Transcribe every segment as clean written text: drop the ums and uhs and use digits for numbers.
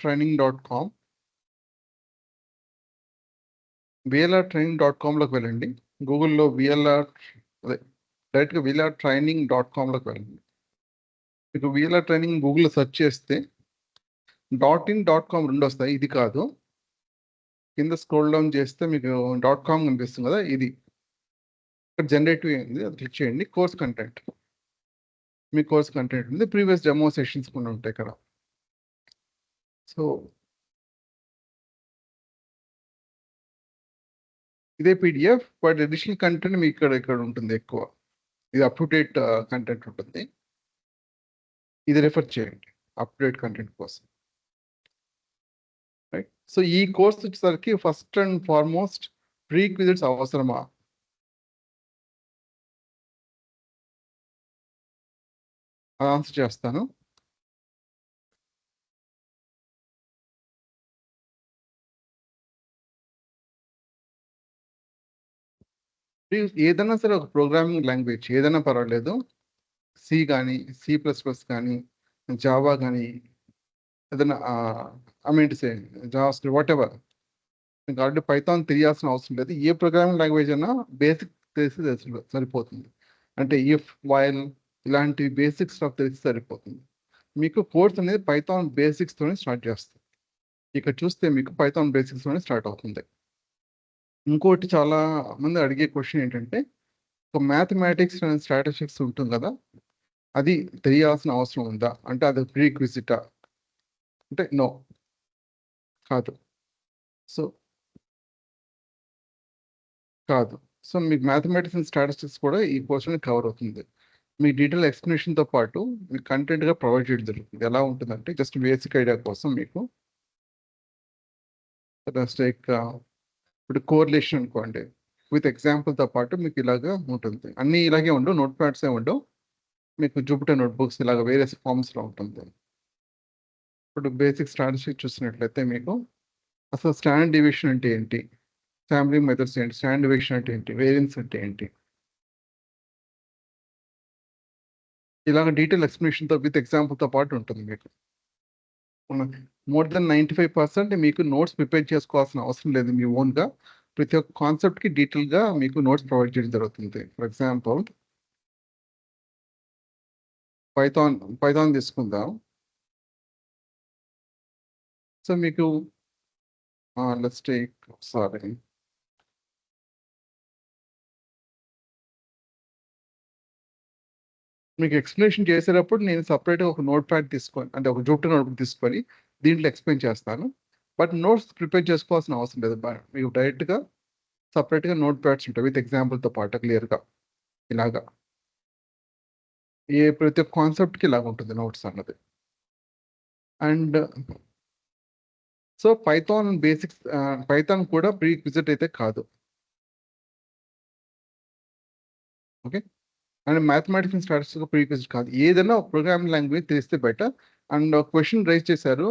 vlrtraining.com vlrtraining.comలోకి వెళ్ళండి. గూగుల్లో అదే డైరెక్ట్గా vlrtraining.comలోకి వెళ్ళండి. మీకు VLR ట్రైనింగ్ గూగుల్లో సెర్చ్ చేస్తే .in.com రెండు వస్తాయి. ఇది కాదు, కింద స్క్రోల్ డౌన్ చేస్తే మీకు .com కనిపిస్తుంది కదా, ఇది ఇక్కడ జనరేటివ్ అయింది, అది క్లిక్ చేయండి. కోర్స్ కంటెంట్, మీ కోర్స్ కంటెంట్ ఉంది. ప్రీవియస్ డెమో సెషన్స్ కూడా ఉంటాయి ఇక్కడ. సో ఇదే పీడిఎఫ్, బట్ అడిషనల్ కంటెంట్ మీకు ఇక్కడ ఉంటుంది ఎక్కువ. ఇది అప్ టు డేట్ కంటెంట్ ఉంటుంది, ఇది రెఫర్ చేయండి అప్ టు డేట్ కంటెంట్ కోసం. రైట్. సో ఈ కోర్స్ వచ్చేసరికి ఫస్ట్ అండ్ ఫార్మోస్ట్ ప్రీ క్విజిట్స్ అవసరమా? ఆన్సర్ చేస్తాను. ఏదైనా సరే ఒక ప్రోగ్రామింగ్ లాంగ్వేజ్ ఏదైనా పర్వాలేదు, సి కానీ, C++ కానీ, జావా కానీ, ఏదైనా జావాస్క్రిప్ట్ వాట్ ఎవర్, మీకు ఆల్రెడీ పైథాన్ తెలియాల్సిన అవసరం లేదు. ఏ ప్రోగ్రామింగ్ లాంగ్వేజ్ అయినా బేసిక్ తెలిసి సరిపోతుంది. అంటే ఇఫ్, వైల్ ఇలాంటి బేసిక్ స్టఫ్ తెలిసి సరిపోతుంది. మీకు కోర్స్ అనేది పైథాన్ బేసిక్స్తోనే స్టార్ట్ చేస్తుంది. ఇక్కడ చూస్తే మీకు పైథాన్ బేసిక్స్తోనే స్టార్ట్ అవుతుంది. ఇంకోటి చాలా మంది అడిగే క్వశ్చన్ ఏంటంటే, ఒక మ్యాథమెటిక్స్ అండ్ స్టాటిస్టిక్స్ ఉంటుంది కదా, అది తెలియాల్సిన అవసరం ఉందా అంటే అది ప్రీ క్విజిటా అంటే నో, కాదు. సో కాదు. సో మీకు మ్యాథమెటిక్స్ అండ్ స్టాటిస్టిక్స్ కూడా ఈ కోర్సుని కవర్ అవుతుంది. మీ డీటెయిల్ ఎక్స్ప్లెనేషన్తో పాటు మీకు కంటెంట్గా ప్రొవైడ్ చేయడం జరుగుతుంది. ఎలా ఉంటుందంటే జస్ట్ బేసిక్ ఐడియా కోసం మీకు లైక్ ఇప్పుడు కోరిలేషన్ అనుకోండి, విత్ ఎగ్జాంపుల్తో పాటు మీకు ఇలాగా ఉంటుంది. అన్నీ ఇలాగే ఉండవు, నోట్ ప్యాడ్సే ఉండవు, మీకు జూపిటర్ నోట్బుక్స్ ఇలాగ వేరే ఫార్మ్స్లో ఉంటుంది. ఇప్పుడు బేసిక్ స్టాటిస్టిక్స్ చూసినట్లయితే మీకు అసలు స్టాండర్డ్ డివియేషన్ అంటే ఏంటి, శాంప్లింగ్ మెథడ్స్ ఏంటి, స్టాండర్డ్ డివియేషన్ అంటే ఏంటి, వేరియన్స్ అంటే ఏంటి, ఇలాగ డీటెయిల్ ఎక్స్ప్లెనేషన్తో విత్ ఎగ్జాంపుల్తో పాటు ఉంటుంది. మీకు మోర్ దెన్ 95% మీకు నోట్స్ ప్రిపేర్ చేసుకోవాల్సిన అవసరం లేదు. మీ ఓన్గా ప్రతి ఒక్క కాన్సెప్ట్కి డీటెయిల్గా మీకు నోట్స్ ప్రొవైడ్ చేయడం జరుగుతుంది. ఫర్ ఎగ్జాంపుల్ పైథాన్ తీసుకుందాం. సో మీకు లెట్స్ టేక్ సారీ మీకు ఎక్స్ప్లెనేషన్ చేసేటప్పుడు నేను సపరేట్గా ఒక నోట్ ప్యాడ్ తీసుకొని, అంటే ఒక జూపిటర్ నోట్బుక్ తీసుకొని దీంట్లో ఎక్స్ప్లెయిన్ చేస్తాను. బట్ నోట్స్ ప్రిపేర్ చేసుకోవాల్సిన అవసరం లేదు. మీకు డైరెక్ట్గా సపరేట్గా నోట్ ప్యాడ్స్ ఉంటాయి విత్ ఎగ్జాంపుల్తో పాటు క్లియర్గా ఇలాగా. ప్రతి ఒక్క కాన్సెప్ట్కి ఇలాగ ఉంటుంది నోట్స్ అన్నది. And so python basics, python కూడా ప్రీ క్విజిట్ అయితే కాదు. Okay. And mathematics and statistics prerequisite కాదు. ఏదైనా ప్రోగ్రామింగ్ లాంగ్వేజ్ తెలిస్తే బెటర్. అండ్ క్వశ్చన్ రైజ్ చేశారు,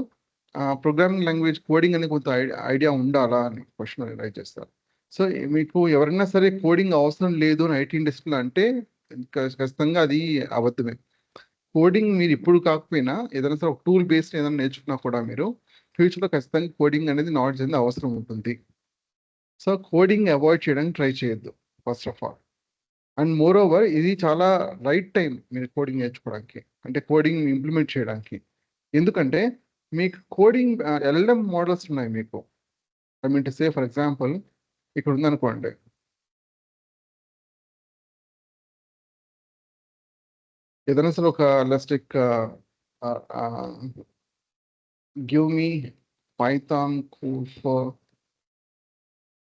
ప్రోగ్రామింగ్ లాంగ్వేజ్ కోడింగ్ అనేది కొంత ఐడియా ఉండాలా అని క్వశ్చన్ రైజ్ చేస్తారు. సో మీకు ఎవరైనా సరే కోడింగ్ అవసరం లేదు అని ఐటీ ఇండస్ట్రీలో అంటే ఖచ్చితంగా అది అబద్ధమే. కోడింగ్ మీరు ఇప్పుడు కాకపోయినా ఏదైనా సరే ఒక టూల్ బేస్డ్ ఏదైనా నేర్చుకున్నా కూడా మీరు ఫ్యూచర్లో ఖచ్చితంగా కోడింగ్ అనేది నాలెడ్జ్ అనేది అవసరం ఉంటుంది. సో కోడింగ్ అవాయిడ్ చేయడానికి ట్రై చేయొద్దు first of all. And more over ఇది చాలా రైట్ టైం మీరు కోడింగ్ నేర్చుకోవడానికి, అంటే కోడింగ్ ఇంప్లిమెంట్ చేయడానికి. ఎందుకంటే మీకు కోడింగ్ ఎల్ఎల్ఎం మోడల్స్ ఉన్నాయి మీకు. I mean to say for example ఇక్కడ ఉందనుకోండి, ఏదైనా సరే ఒక లెస్టిక్ give me python code for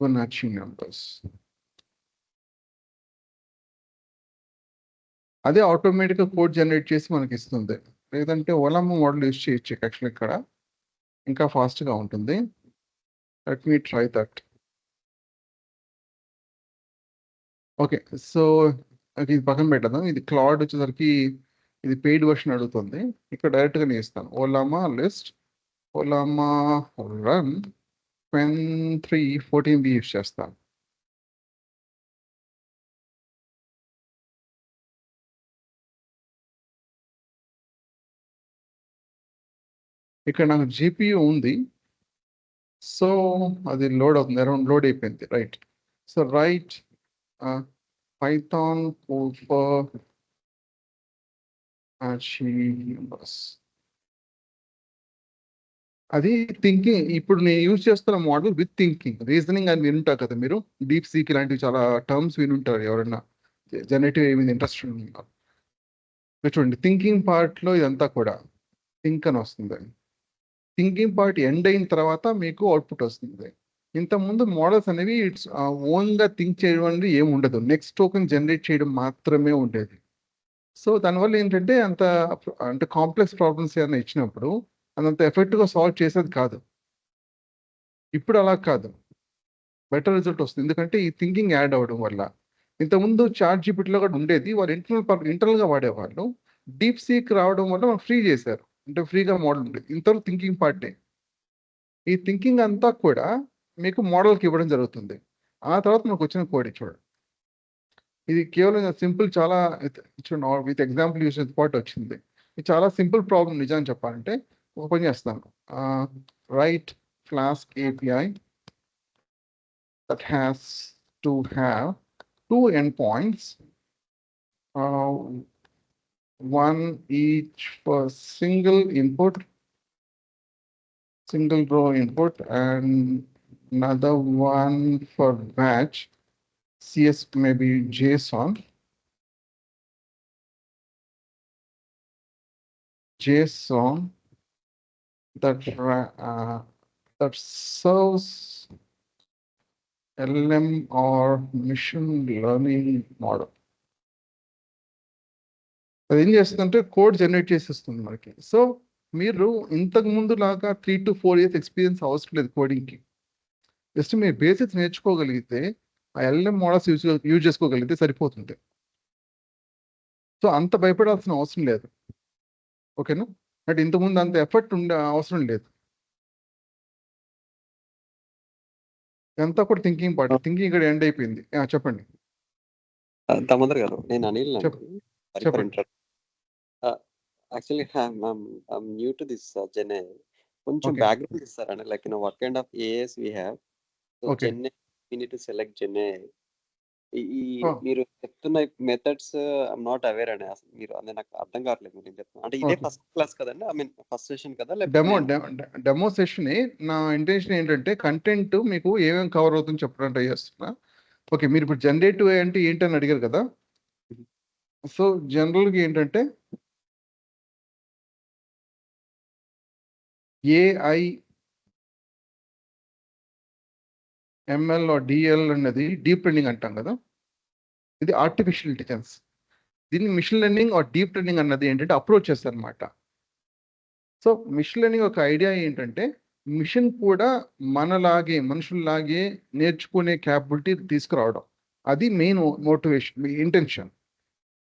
Fibonacci numbers. అదే ఆటోమేటిక్గా కోడ్ జనరేట్ చేసి మనకి ఇస్తుంది. లేదంటే ఓలమ్మ మోడల్ యూస్ చేయొచ్చు యాక్చువల్ ఇక్కడ, ఇంకా ఫాస్ట్గా ఉంటుంది. Let me try that. Okay. So ఇది పక్కన పెట్టదాం. ఇది క్లాడ్ వచ్చేసరికి ఇది పెయిడ్ వర్షన్ అడుగుతుంది. ఇక్కడ డైరెక్ట్గా నేను ఇస్తాను ఓలమ్మ లిస్ట్, ఓలమ్మ రన్ పెన్ 3 14 యూస్ చేస్తాను. ఇక్కడ నాకు జీపీయూ ఉంది. సో అది లోడ్ అవుతుంది, అరౌండ్ లోడ్ అయిపోయింది. Right. So right Python for అది థింకింగ్. ఇప్పుడు నేను యూజ్ చేస్తున్న మోడల్ విత్ థింకింగ్, రీజనింగ్ అని వినుంటారు కదా మీరు. డీప్ సీక్ ఇలాంటివి చాలా టర్మ్స్ వినుంటారు ఎవరైనా జనరేటివ్ ఏమి ఇంట్రెస్ట్ ఉన్నారు. చూడండి, థింకింగ్ పార్ట్లో ఇదంతా కూడా థింక్ అని వస్తుంది. థింకింగ్ పార్ట్ ఎండ్ అయిన తర్వాత మీకు అవుట్పుట్ వస్తుంది. ఇంతకుముందు మోడల్స్ అనేవి ఇట్స్ ఓన్గా థింక్ చేయడం అనేది ఏమి ఉండదు, నెక్స్ట్ టోకెన్ జనరేట్ చేయడం మాత్రమే ఉండేది. సో దానివల్ల ఏంటంటే అంటే కాంప్లెక్స్ ప్రాబ్లమ్స్ ఏమైనా ఇచ్చినప్పుడు అదంత ఎఫెక్ట్గా సాల్వ్ చేసేది కాదు. ఇప్పుడు అలా కాదు, బెటర్ రిజల్ట్ వస్తుంది, ఎందుకంటే ఈ థింకింగ్ యాడ్ అవ్వడం వల్ల. ఇంతకుముందు చాట్ జీపీటీలో కూడా ఉండేది, వాళ్ళు ఇంటర్నల్గా వాడేవాళ్ళు. డీప్ సీక్ రావడం వల్ల మనం ఫ్రీ చేశారు, అంటే ఫ్రీగా మోడల్ ఉండేది. ఇంతవరకు థింకింగ్ పార్టే. ఈ థింకింగ్ అంతా కూడా మీకు మోడల్కి ఇవ్వడం జరుగుతుంది. ఆ తర్వాత మనకు వచ్చిన కోడ్ చూడండి. ఇది కేవలం సింపుల్, చాలా చూడండి విత్ ఎగ్జాంపుల్ యూస్ పాటు వచ్చింది. ఇది చాలా సింపుల్ ప్రాబ్లం నిజాన్ని చెప్పాలంటే. ఓపెన్ చేస్తాను. Right flask API that has to have 2 endpoints, one each for single input, single row input, and another one for batch, CS maybe JSON. that serves LLM or machine learning model. అది ఏం చేస్తుందంటే code generate చేసేస్తుంది మనకి. So మీరు ఇంతకు ముందు లాగా 3 to 4 years experience అవసరం లేదు కోడింగ్కి. జస్ట్ మీరు బేసిక్స్ నేర్చుకోగలిగితే ఆ LLM మోడల్స్ యూజ్ చేసుకోగలిగితే సరిపోతుంది. సో అంత భయపడాల్సిన అవసరం లేదు, ఓకేనా? బట్ ఇంతకుముందు అంత ఎఫర్ట్ ఉండే అవసరం లేదు. ఎంత కూడా థింకింగ్ పార్ట్, థింకింగ్ ఇక్కడ ఎండ్ అయిపోయింది. చెప్పండి దామోదర్ గారు, నేను అనిల్ చెప్పండి. Actually I'm new to this GenAI. కొంచెం బ్యాక్గ్రౌండ్ ఇస్తారండి, like what kind of AS we have. So GenAI we need to select GenAI. ఈ మీరు చెప్తున్న మెథడ్స్ ఐఎమ్ నాట్ అవేర్ అండి. అసలు మీరు అదే నాకు అర్థం కావట్లేదు మీరు చెప్తున్నా. అంటే ఇదే ఫస్ట్ క్లాస్ కదండి, ఐ మీన్ ఫస్ట్ సెషన్ కదా? Demo session. నా ఇంటెన్షన్ ఏంటంటే కంటెంట్ మీకు ఏమేమి కవర్ అవుతుందో చెప్పడం ట్రై చేస్తున్నా. ఓకే, మీరు ఇప్పుడు జనరేటివ్ అంటే ఏంటని అడిగారు కదా. సో జనరల్గా ఏంటంటే ఏఐ ఎంఎల్ డిఎల్ అన్నది డీప్ లెర్నింగ్ అంటాం కదా, ఇది ఆర్టిఫిషియల్ ఇంటెలిజెన్స్. దీన్ని machine learning or deep learning అన్నది ఏంటంటే అప్రోచెస్ అనమాట. సో మిషన్ లెర్నింగ్ ఒక ఐడియా ఏంటంటే మిషన్ కూడా మనలాగే మనుషుల్లాగే నేర్చుకునే క్యాపబిలిటీ తీసుకురావడం, అది మెయిన్ మోటివేషన్, ఇంటెన్షన్.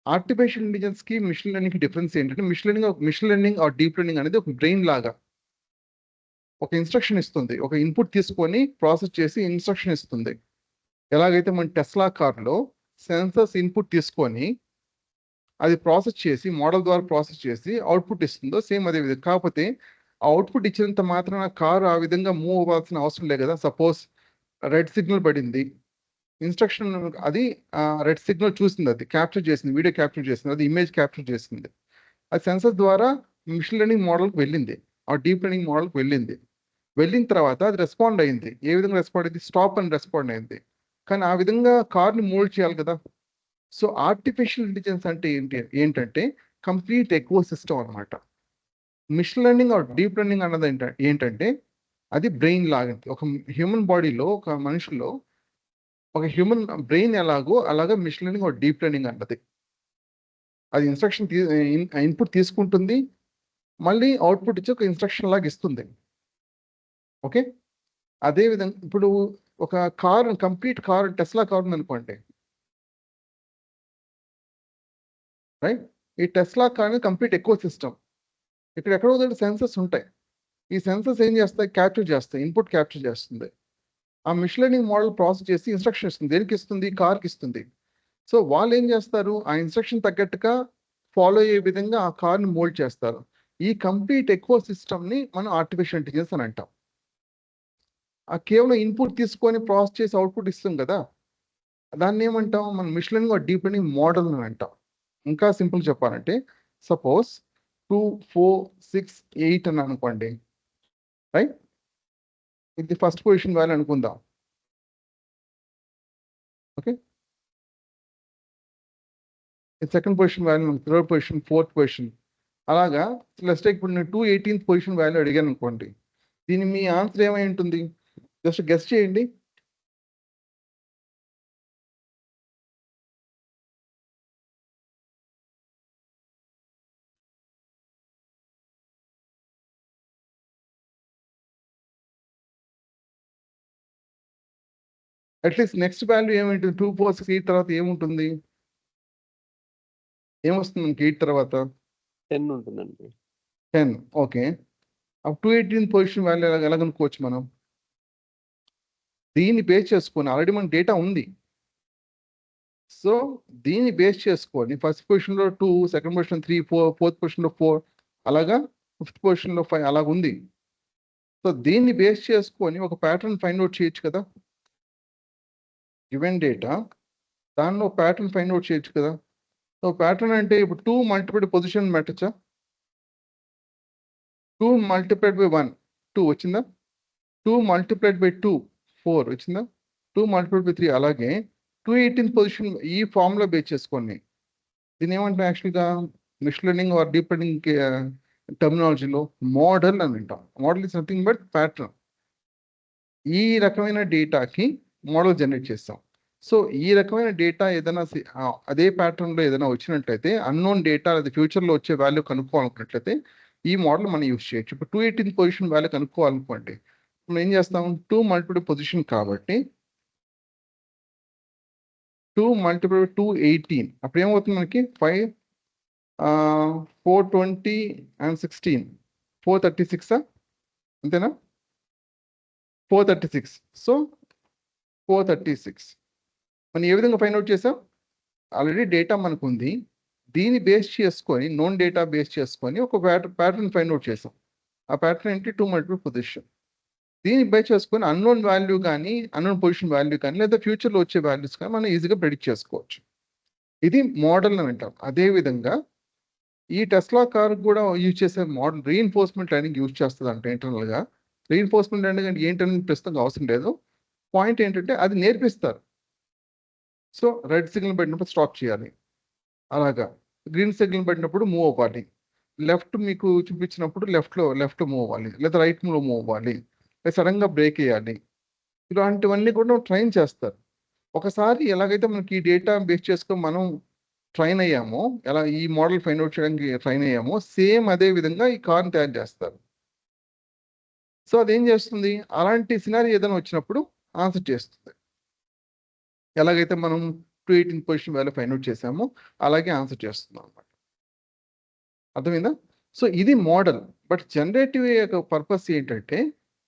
ఆర్టిఫిషియల్ ఇంటెలిజెన్స్కి మిషన్ లెర్నింగ్కి డిఫరెన్స్ ఏంటంటే machine learning or deep learning అనేది ఒక బ్రెయిన్ లాగా ఒక ఇన్స్ట్రక్షన్ ఇస్తుంది, ఒక ఇన్పుట్ తీసుకొని ప్రాసెస్ చేసి ఇన్స్ట్రక్షన్ ఇస్తుంది. ఎలాగైతే మన టెస్లా కార్లో సెన్సర్స్ ఇన్పుట్ తీసుకొని అది ప్రాసెస్ చేసి మోడల్ ద్వారా ప్రాసెస్ చేసి అవుట్పుట్ ఇస్తుందో, సేమ్ అదే విధంగా. కాకపోతే ఆ అవుట్పుట్ ఇచ్చినంత మాత్రాన కారు ఆ విధంగా మూవ్ అవ్వాల్సిన అవసరం లేదు కదా. సపోజ్ రెడ్ సిగ్నల్ పడింది, ఇన్స్ట్రక్షన్ అది రెడ్ సిగ్నల్ చూసింది, అది క్యాప్చర్ చేసింది, వీడియో క్యాప్చర్ చేసింది, అది ఇమేజ్ క్యాప్చర్ చేసింది. అది సెన్సర్ ద్వారా మిషన్ లెర్నింగ్ మోడల్కి వెళ్ళింది, ఆ డీప్ లెర్నింగ్ మోడల్కి వెళ్ళింది. వెళ్ళిన తర్వాత అది రెస్పాండ్ అయింది. ఏ విధంగా రెస్పాండ్ అయింది? స్టాప్ అని రెస్పాండ్ అయింది. కానీ ఆ విధంగా కార్ని మోల్డ్ చేయాలి కదా. సో ఆర్టిఫిషియల్ ఇంటెలిజెన్స్ అంటే ఏంటంటే కంప్లీట్ ఎకో సిస్టమ్ అనమాట. Machine learning or deep learning అన్నది ఏంటంటే అది బ్రెయిన్ లాగంటి. ఒక హ్యూమన్ బాడీలో, ఒక మనిషిలో ఒక హ్యూమన్ బ్రెయిన్ ఎలాగో అలాగా machine learning or deep learning అన్నది. అది ఇన్స్ట్రక్షన్ ఇన్పుట్ తీసుకుంటుంది, మళ్ళీ అవుట్పుట్ ఇచ్చి ఒక ఇన్స్ట్రక్షన్ లాగా ఇస్తుంది. ఓకే, అదేవిధంగా ఇప్పుడు ఒక car, complete car, Tesla car ఉందనుకోండి, రైట్? ఈ Tesla car complete eco system. ఇక్కడ ఎక్కడో సెన్సర్స్ ఉంటాయి. ఈ సెన్సర్స్ ఏం చేస్తాయి? క్యాప్చర్ చేస్తాయి, ఇన్పుట్ క్యాప్చర్ చేస్తుంది. ఆ మిషన్ లెర్నింగ్ మోడల్ ప్రాసెస్ చేసి ఇన్స్ట్రక్షన్ ఇస్తుంది. దేనికి ఇస్తుంది? కార్కి ఇస్తుంది. సో వాళ్ళు ఏం చేస్తారు? ఆ ఇన్స్ట్రక్షన్ తగ్గట్టుగా ఫాలో అయ్యే విధంగా ఆ కార్ని మోల్డ్ చేస్తారు. ఈ కంప్లీట్ ఎకో సిస్టమ్ని మనం ఆర్టిఫిషియల్ ఇంటెలిజెన్స్ అని అంటాం. ఆ కేవలం ఇన్పుట్ తీసుకొని ప్రాసెస్ చేసి అవుట్పుట్ ఇస్తాం కదా, దాన్ని ఏమంటాం మనం machine learning deep learning model అని అంటాం. ఇంకా సింపుల్ చెప్పాలంటే సపోజ్ 2, 4, 6, 8 అని అనుకోండి, రైట్? ఇది ఫస్ట్ పొజిషన్ వాల్యూ అనుకుందాం. Okay, second position value, third position, fourth position, అలాగా. లెట్స్ టేక్ ఇప్పుడు నేను 218th పొజిషన్ వాల్యూ అడిగాను అనుకోండి, దీని మీ ఆన్సర్ ఏమై ఉంటుంది? జస్ట్ గెస్ చేయండి. అట్లీస్ట్ నెక్స్ట్ వాల్యూ ఏమింటుంది? 2, 4, 6, 8 తర్వాత ఏముంటుంది? ఏమొస్తుంది మనకి 8 తర్వాత? 10 ఉంటుందండి. 10. ఓకే, 218 పొజిషన్ వాల్యూ ఎలా కనుక్కోవచ్చు మనం? దీన్ని బేస్ చేసుకొని ఆల్రెడీ మనకి డేటా ఉంది. సో దీన్ని బేస్ చేసుకొని ఫస్ట్ పొజిషన్లో 2, సెకండ్ పొజిషన్ 3, 4, ఫోర్త్ పొజిషన్లో 4, అలాగా ఫిఫ్త్ పొజిషన్లో 5 అలాగ ఉంది. సో దీన్ని బేస్ చేసుకొని ఒక ప్యాటర్న్ ఫైండ్ అవుట్ చేయొచ్చు కదా, గివెన్ డేటా దానిలో ప్యాటర్న్ ఫైండ్ అవుట్ చేయొచ్చు కదా. సో ప్యాటర్న్ అంటే ఇప్పుడు 2 మల్టిప్లైడ్ పొజిషన్ పెట్టచ్చా? 2 మల్టిప్లైడ్ బై 1 2 వచ్చిందా? 2 మల్టిప్లైడ్ బై 2 4 వచ్చిందా? 2 మల్టిప్లైడ్ బై 3 అలాగే 218th పొజిషన్ ఈ ఫార్ములా బేస్ చేసుకోండి. దీన్ని ఏమంటాం యాక్చువల్గా machine learning or deep learning టర్మినాలజీలో మోడల్ అని అంటాం. Model is nothing but pattern. ఈ రకమైన డేటాకి మోడల్ జనరేట్ చేస్తాం. సో ఈ రకమైన డేటా ఏదైనా అదే ప్యాటర్న్లో ఏదైనా వచ్చినట్లయితే అన్నోన్ డేటా అది ఫ్యూచర్లో వచ్చే వాల్యూ కనుక్కోవాలనుకున్నట్లయితే ఈ మోడల్ మనం యూస్ చేయొచ్చు. ఇప్పుడు 218th పొజిషన్ వాల్యూ కనుక్కోవాలనుకోండి, మనం ఏం చేస్తాం? 2 మల్టిప్లైడ్ పొజిషన్ కాబట్టి 2 మల్టిప్లైడ్ 218 అప్పుడు ఏమవుతుంది మనకి? 5, 420 and 16 436 అంతేనా? 436. సో 436 మనం ఏ విధంగా ఫైండ్ అవుట్ చేసాం? ఆల్రెడీ డేటా మనకు ఉంది, దీన్ని బేస్ చేసుకొని నోన్ డేటా బేస్ చేసుకొని ఒక ప్యాటర్న్ ఫైండ్ అవుట్ చేసాం. ఆ ప్యాటర్న్ ఏంటి? 2 మల్టిపుల్ పొజిషన్. దీన్ని బేస్ చేసుకొని అన్నోన్ వాల్యూ కానీ అన్నోన్ పొజిషన్ వాల్యూ కానీ లేదా ఫ్యూచర్లో వచ్చే వాల్యూస్ కానీ మనం ఈజీగా ప్రెడిక్ట్ చేసుకోవచ్చు. ఇది మోడల్ అని అంటాం. అదేవిధంగా ఈ టెస్లా కార్ కూడా యూజ్ చేసే మోడల్ రీఎన్ఫోర్స్మెంట్ లెర్నింగ్ యూజ్ చేస్తుంది అంటే ఇంటర్నల్గా. రీఎన్ఫోర్స్మెంట్ లెర్నింగ్ అంటే ఏంటనేది ప్రస్తుతం అవసరం లేదు. పాయింట్ ఏంటంటే అది నేర్పిస్తారు. సో రెడ్ సిగ్నల్ పడినప్పుడు స్టాప్ చేయాలి, అలాగా గ్రీన్ సిగ్నల్ పడినప్పుడు మూవ్ అవ్వాలి, లెఫ్ట్ మీకు చూపించినప్పుడు లెఫ్ట్ మూవ్ అవ్వాలి, లేదా రైట్లో మూవ్ అవ్వాలి, లేదా సడన్గా బ్రేక్ వేయాలి. ఇలాంటివన్నీ కూడా ట్రైన్ చేస్తారు. ఒకసారి ఎలాగైతే మనకి ఈ డేటా బేస్ చేసుకొని మనం ట్రైన్ అయ్యామో, ఎలా ఈ మోడల్ ఫైండ్ అవుట్ చేయడానికి ట్రైన్ అయ్యామో, సేమ్ అదే విధంగా ఈ కార్ని తయారు చేస్తారు. సో అదేం చేస్తుంది? అలాంటి సినారీ ఏదైనా వచ్చినప్పుడు ఆన్సర్ చేస్తుంది. ఎలాగైతే మనం 218 పొజిషన్ వాల్యూ ఫైండ్ అవుట్ చేసామో అలాగే ఆన్సర్ చేస్తుంది అనమాట. అర్థమైందా? సో ఇది మోడల్. బట్ జనరేటివ్ యొక్క పర్పస్ ఏంటంటే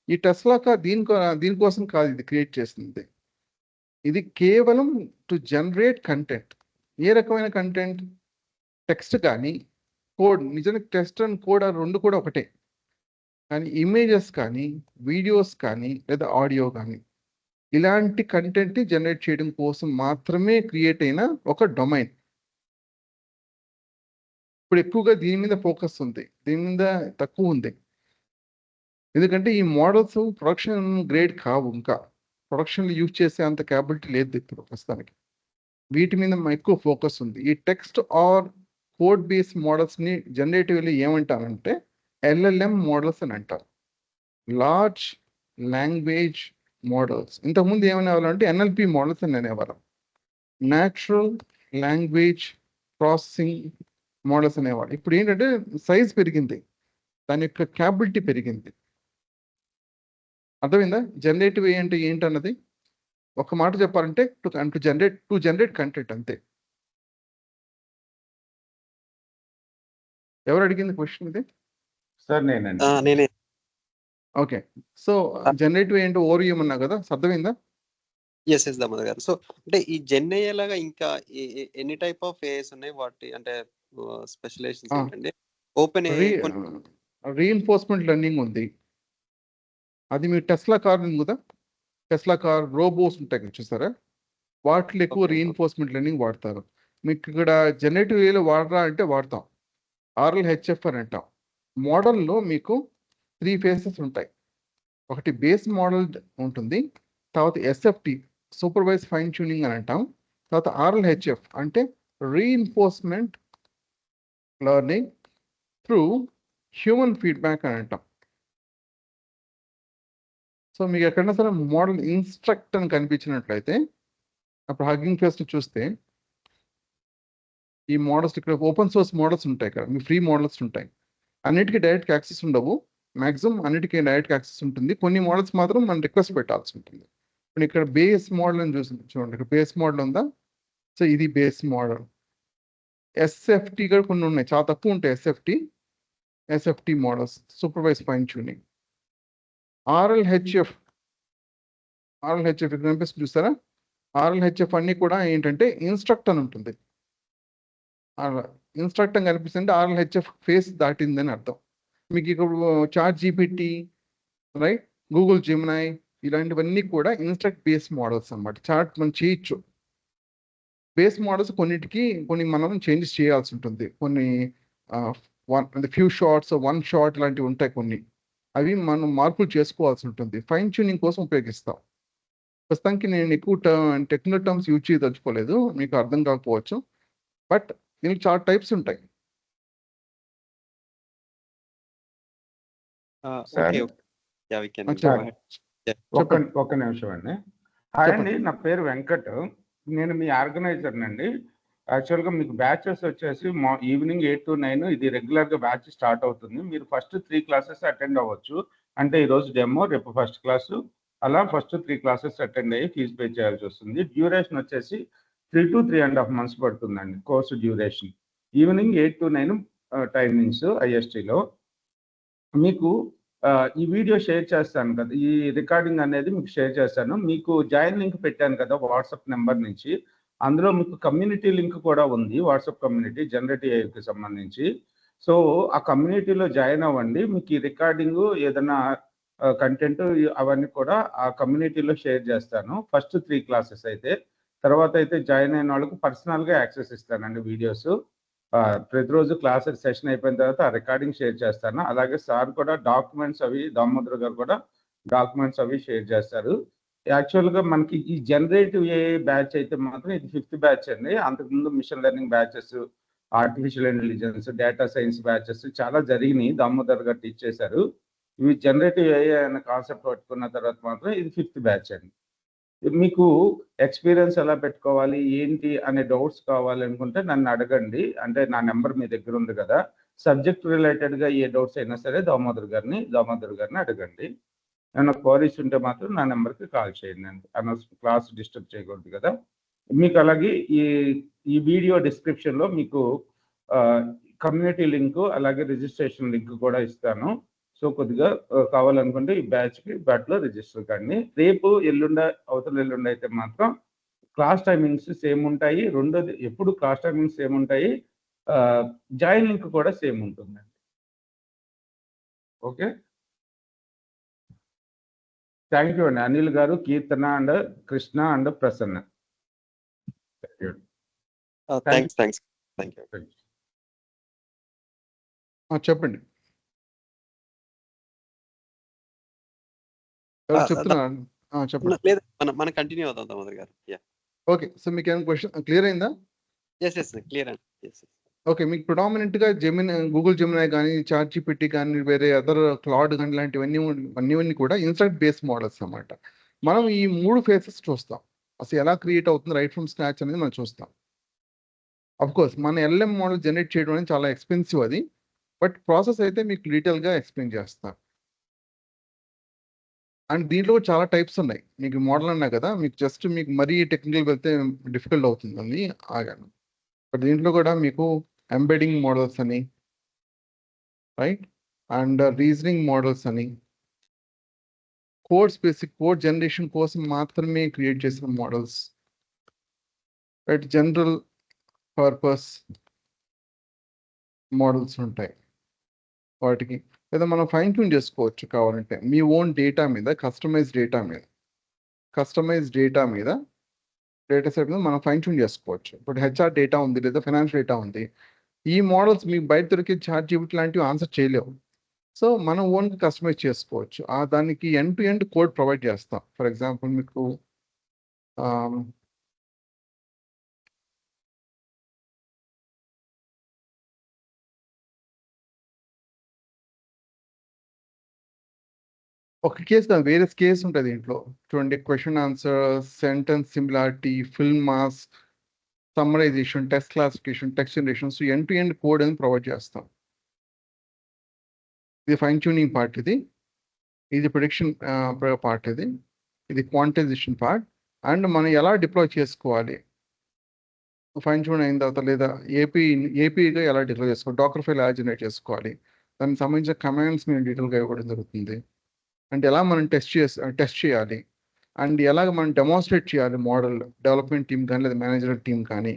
ఈ టెస్లా కార్ దీనికోసం కాదు ఇది క్రియేట్ చేసింది. ఇది కేవలం టు జనరేట్ కంటెంట్. ఏ రకమైన కంటెంట్? టెక్స్ట్ కానీ కోడ్. నిజానికి టెక్స్ట్ అండ్ కోడ్ ఆ రెండు కూడా ఒకటే. కానీ ఇమేజెస్ కానీ వీడియోస్ కానీ లేదా ఆడియో కానీ ఇలాంటి కంటెంట్ని జనరేట్ చేయడం కోసం మాత్రమే క్రియేట్ అయిన ఒక డొమైన్. ఇప్పుడు ఎక్కువగా దీని మీద ఫోకస్ ఉంది, దీని మీద తక్కువ ఉంది. ఎందుకంటే ఈ మోడల్స్ ప్రొడక్షన్ గ్రేడ్ కావు, ఇంకా ప్రొడక్షన్లో యూజ్ చేసే అంత క్యాపబిలిటీ లేదు ఇప్పుడు ప్రస్తుతానికి. వీటి మీద ఎక్కువ ఫోకస్ ఉంది. ఈ టెక్స్ట్ ఆర్ కోడ్ బేస్ మోడల్స్ని జనరేటివ్లీ ఏమంటారంటే LLM మోడల్స్ అని అంటారు, లార్జ్ లాంగ్వేజ్ మోడల్స్. ఇంతకుముందు ఏమనేవాళ్ళం అంటే NLP మోడల్స్ అని అనేవాళ్ళం, న్యాచురల్ లాంగ్వేజ్ ప్రాసెసింగ్ మోడల్స్ అనేవాళ్ళు. ఇప్పుడు ఏంటంటే సైజ్ పెరిగింది, దాని యొక్క క్యాపబిలిటీ పెరిగింది. అర్థమైందా? జనరేటివ్ అంటే ఏంటన్నది ఒక మాట చెప్పాలంటే టు జనరేట్ కంటెంట్ అంతే. ఎవరు అడిగింది క్వశ్చన్ ఇది? సార్ నేనండి. నేనే. ఓకే, సో జనరేటివ్ ఏంటో ఓవర్ అన్నా కదా, అర్థమైందా? ఎస్ దామోదర్ గారు. సో అంటే ఈ జెన్ ఏఐ లాగా ఇంకా ఎన్ని టైప్ ఆఫ్ ఏఐస్ ఉన్నాయి? వాటి అంటే స్పెషలైజేషన్స్ ఏంటండి? ఓపెన్ రీఇన్ఫోర్స్మెంట్ లెర్నింగ్ ఉంది. అది మీ టెస్లా కార్ ఉంది కదా, టెస్లా కార్ రోబోస్ ఉంటాయి కదా చూసారా, వాటిలో ఎక్కువ Okay. రీఇన్ఫోర్స్మెంట్ లెర్నింగ్ వాడతారు. మీకు ఇక్కడ జనరేటివ్ ఏలో వాడరా అంటే వాడతాం. RLHF అని అంటాం. మోడల్లో మీకు 3 ఫేసెస్ ఉంటాయి. ఒకటి బేస్ మోడల్ ఉంటుంది, తర్వాత SFT సూపర్వైజ్ ఫైన్ ట్యూనింగ్ అని అంటాం, తర్వాత RLHF అంటే reinforcement learning through human feedback అని అంటాం. సో మీకు ఎక్కడైనా సరే మోడల్ ఇన్స్ట్రక్ట్ అని కనిపించినట్లయితే అప్పుడు హగ్గింగ్ ఫేస్ చూస్తే ఈ మోడల్స్ ఇక్కడ ఓపెన్ సోర్స్ మోడల్స్ ఉంటాయి, ఇక్కడ మీ ఫ్రీ మోడల్స్ ఉంటాయి. అన్నిటికీ డైరెక్ట్ యాక్సెస్ ఉండవు, మ్యాక్సిమం అన్నిటికీ డైరెక్ట్ యాక్సెస్ ఉంటుంది. కొన్ని మోడల్స్ మాత్రం మనం రిక్వెస్ట్ పెట్టాల్సి ఉంటుంది. ఇప్పుడు ఇక్కడ బేస్ మోడల్ అని చూడండి, ఇక్కడ బేస్ మోడల్ ఉందా, సో ఇది బేస్ మోడల్. SFT కూడా కొన్ని ఉన్నాయి, చాలా తక్కువ ఉంటాయి SFT models, supervise fine tuning. RLHF ఇక్కడ కనిపిస్తుంది చూస్తారా, RLHF అన్ని కూడా ఏంటంటే ఇన్స్ట్రక్ట్ అని ఉంటుంది. ఇన్స్ట్రక్ట్ అని కనిపిస్తుంటే RLHF ఫేస్ దాటిందని అర్థం. మీకు ఇప్పుడు ChatGPT, రైట్, గూగుల్ జెమినై ఇలాంటివన్నీ కూడా ఇన్స్ట్రక్ట్ బేస్ మోడల్స్ అన్నమాట. చార్ట్ మనం చేయొచ్చు. బేస్ మోడల్స్ కొన్ని మనం చేంజెస్ చేయాల్సి ఉంటుంది. కొన్ని ఫ్యూ షార్ట్స్, 1 షార్ట్ ఇలాంటివి ఉంటాయి కొన్ని, అవి మనం మార్పులు చేసుకోవాల్సి ఉంటుంది. ఫైన్ ట్యూనింగ్ కోసం ఉపయోగిస్తాం. ప్రస్తుతానికి నేను ఎక్కువ టెక్నికల్ టర్మ్స్ యూజ్ చేయదలుచుకోలేదు, మీకు అర్థం కాకపోవచ్చు, బట్ దీనికి చాలా టైప్స్ ఉంటాయి. Okay. Yeah, we can go చెప్పండి. ahead. ఒక నిమిషం అండి. హాయ్ అండి, నా పేరు వెంకట్, నేను మీ ఆర్గనైజర్ అండి. యాక్చువల్గా మీకు బ్యాచెస్ వచ్చేసి ఈవినింగ్ 8 to 9 ఇది రెగ్యులర్గా బ్యాచ్ స్టార్ట్ అవుతుంది. మీరు ఫస్ట్ 3 క్లాసెస్ అటెండ్ అవ్వచ్చు. అంటే ఈరోజు డెమో, రేపు ఫస్ట్ క్లాసు, అలా ఫస్ట్ 3 క్లాసెస్ అటెండ్ అయ్యి ఫీజు పే చేయాల్సి వస్తుంది. డ్యూరేషన్ వచ్చేసి 3 to 3.5 months పడుతుందండి course duration. Evening 8 to 9 timings ISTలో. మీకు ఈ వీడియో షేర్ చేస్తాను కదా, ఈ రికార్డింగ్ అనేది మీకు షేర్ చేస్తాను. మీకు జాయిన్ లింక్ పెట్టాను కదా వాట్సాప్ నెంబర్ నుంచి, అందులో మీకు కమ్యూనిటీ లింక్ కూడా ఉంది, వాట్సాప్ కమ్యూనిటీ జనరేటివ్ ఏఐకి సంబంధించి. సో ఆ కమ్యూనిటీలో జాయిన్ అవ్వండి. మీకు ఈ రికార్డింగ్ ఏదైనా కంటెంట్ అవన్నీ కూడా ఆ కమ్యూనిటీలో షేర్ చేస్తాను. ఫస్ట్ 3 క్లాసెస్ అయితే, తర్వాత అయితే జాయిన్ అయిన వాళ్ళకు పర్సనల్గా యాక్సెస్ ఇస్తానండి వీడియోస్. ప్రతిరోజు క్లాస్ సెషన్ అయిపోయిన తర్వాత ఆ రికార్డింగ్ షేర్ చేస్తాను. అలాగే సార్ కూడా డాక్యుమెంట్స్ అవి, దామోదర్ గారు కూడా డాక్యుమెంట్స్ అవి షేర్ చేస్తారు. యాక్చువల్గా మనకి ఈ జనరేటివ్ ఏఐ బ్యాచ్ అయితే మాత్రం ఇది 5th బ్యాచ్ అండి. అంతకుముందు machine learning batches, artificial intelligence, data science batches చాలా జరిగినాయి, దామోదర్ గారు టీచ్ చేశారు. ఇవి జనరేటివ్ ఏఐ అనే కాన్సెప్ట్ పట్టుకున్న తర్వాత మాత్రం ఇది 5th బ్యాచ్ అండి. మీకు ఎక్స్పీరియన్స్ ఎలా పెట్టుకోవాలి ఏంటి అనే డౌట్స్ కావాలి అనుకుంటే నన్ను అడగండి. అంటే నా నెంబర్ మీ దగ్గర ఉంది కదా, సబ్జెక్ట్ రిలేటెడ్గా ఏ డౌట్స్ అయినా సరే దామోదర్ గారిని అడగండి. ఏమైనా క్వరీస్ ఉంటే మాత్రం నా నెంబర్కి కాల్ చేయండి అండి. అనవసరం క్లాస్ డిస్టర్బ్ చేయకూడదు కదా. మీకు అలాగే ఈ వీడియో డిస్క్రిప్షన్లో మీకు కమ్యూనిటీ లింక్, అలాగే రిజిస్ట్రేషన్ లింక్ కూడా ఇస్తాను. సో కొద్దిగా కావాలనుకుంటే ఈ బ్యాచ్లో రిజిస్టర్ కండి. రేపు అవతల ఎల్లుండి అయితే మాత్రం క్లాస్ టైమింగ్స్ సేమ్ ఉంటాయి. రెండోది, ఎప్పుడు క్లాస్ టైమింగ్స్ సేమ్ ఉంటాయి, జాయిన్ లింక్ కూడా సేమ్ ఉంటుందండి. ఓకే, థ్యాంక్ యూ అండి. అనిల్ గారు, Keerthana and Krishna and Prasanna. Thanks. Thank you. చెప్పండి. చెప్తున్నాను, చెప్పండి. లేదు, మనం కంటిన్యూ అవుతాం దామోదర్ గారు. ఓకే, సో మీకు ఏమైనా క్వశ్చన్ క్లియర్ అయిందా? ఎస్ క్లియర్ అండి. ఓకే, మీకు ప్రిడామినెంట్గా గూగుల్ జెమినై కానీ, ChatGPT కానీ, వేరే అదర్ క్లౌడ్ కానీ ఇలాంటివన్నీ కూడా ఇన్స్ట్రక్ట్ బేస్ మోడల్స్ అన్నమాట. మనం ఈ 3 ఫేసెస్ చూస్తాం. అసలు ఎలా క్రియేట్ అవుతుంది రైట్ ఫ్రమ్ స్క్రాచ్ అనేది మనం చూస్తాం. కోర్స్ మన LM మోడల్ జనరేట్ చేయడం అనేది చాలా ఎక్స్పెన్సివ్ అది, బట్ ప్రాసెస్ అయితే మీకు డీటెయిల్గా ఎక్స్ప్లెయిన్ చేస్తాను. అండ్ దీంట్లో చాలా టైప్స్ ఉన్నాయి. మీకు మోడల్ అన్నా కదా, మీకు జస్ట్ మీకు మరీ టెక్నికల్ వెళ్తే డిఫికల్ట్ అవుతుందని ఆగాను. బట్ దీంట్లో కూడా మీకు ఎంబెడింగ్ మోడల్స్ అని, రైట్, అండ్ రీజనింగ్ మోడల్స్ అని, కోడ్ జనరేషన్ కోసం మాత్రమే క్రియేట్ చేసిన models, right, general purpose models ఉంటాయి. వాటికి. లేదా మనం ఫైన్ ట్యూన్ చేసుకోవచ్చు కావాలంటే. మీ ఓన్ డేటా మీద, కస్టమైజ్ డేటా మీద డేటా సెట్ మీద మనం ఫైన్ ట్యూన్ చేసుకోవచ్చు. ఇప్పుడు హెచ్ఆర్ డేటా ఉంది, లేదా ఫైనాన్స్ డేటా ఉంది. ఈ మోడల్స్ మీకు బయట దొరికే చాట్‌జిపిటి లాంటివి ఆన్సర్ చేయలేవు. సో, మనం ఓన్‌గా కస్టమైజ్ చేసుకోవచ్చు. దానికి end to end code provide చేస్తాం. ఫర్ ఎగ్జాంపుల్ మీకు ఆహ్ ఒక కేస్ కాదు, వేరియస్ కేస్ ఉంటాయి దీంట్లో. చూడండి, question answer, sentence similarity, fill mask, summarisation, text classification, text generation. So, end to end code అని ప్రొవైడ్ చేస్తాం. ఇది ఫైన్ ట్యూనింగ్ పార్ట్ ఇది. ఇది ప్రిడిక్షన్ పార్ట్ ఇది. ఇది క్వాంటైజేషన్ పార్ట్. అండ్ మనం ఎలా డిప్లాయ్ చేసుకోవాలి, ఫైన్ ట్యూన్ అయిన తర్వాత, లేదా ఏపీగా ఎలా డిప్లాయ్ చేసుకోవాలి, డాకర్ ఫైల్ ఎలా జనరేట్ చేసుకోవాలి, దానికి సంబంధించిన కమాండ్స్ మేము డీటెయిల్గా ఇవ్వడం జరుగుతుంది. అంటే ఎలా మనం టెస్ట్ చేయాలి, అండ్ ఎలాగ మనం డెమాన్స్ట్రేట్ చేయాలి మోడల్, డెవలప్మెంట్ టీమ్ కానీ లేదా మేనేజ్మెంట్ టీమ్ కానీ,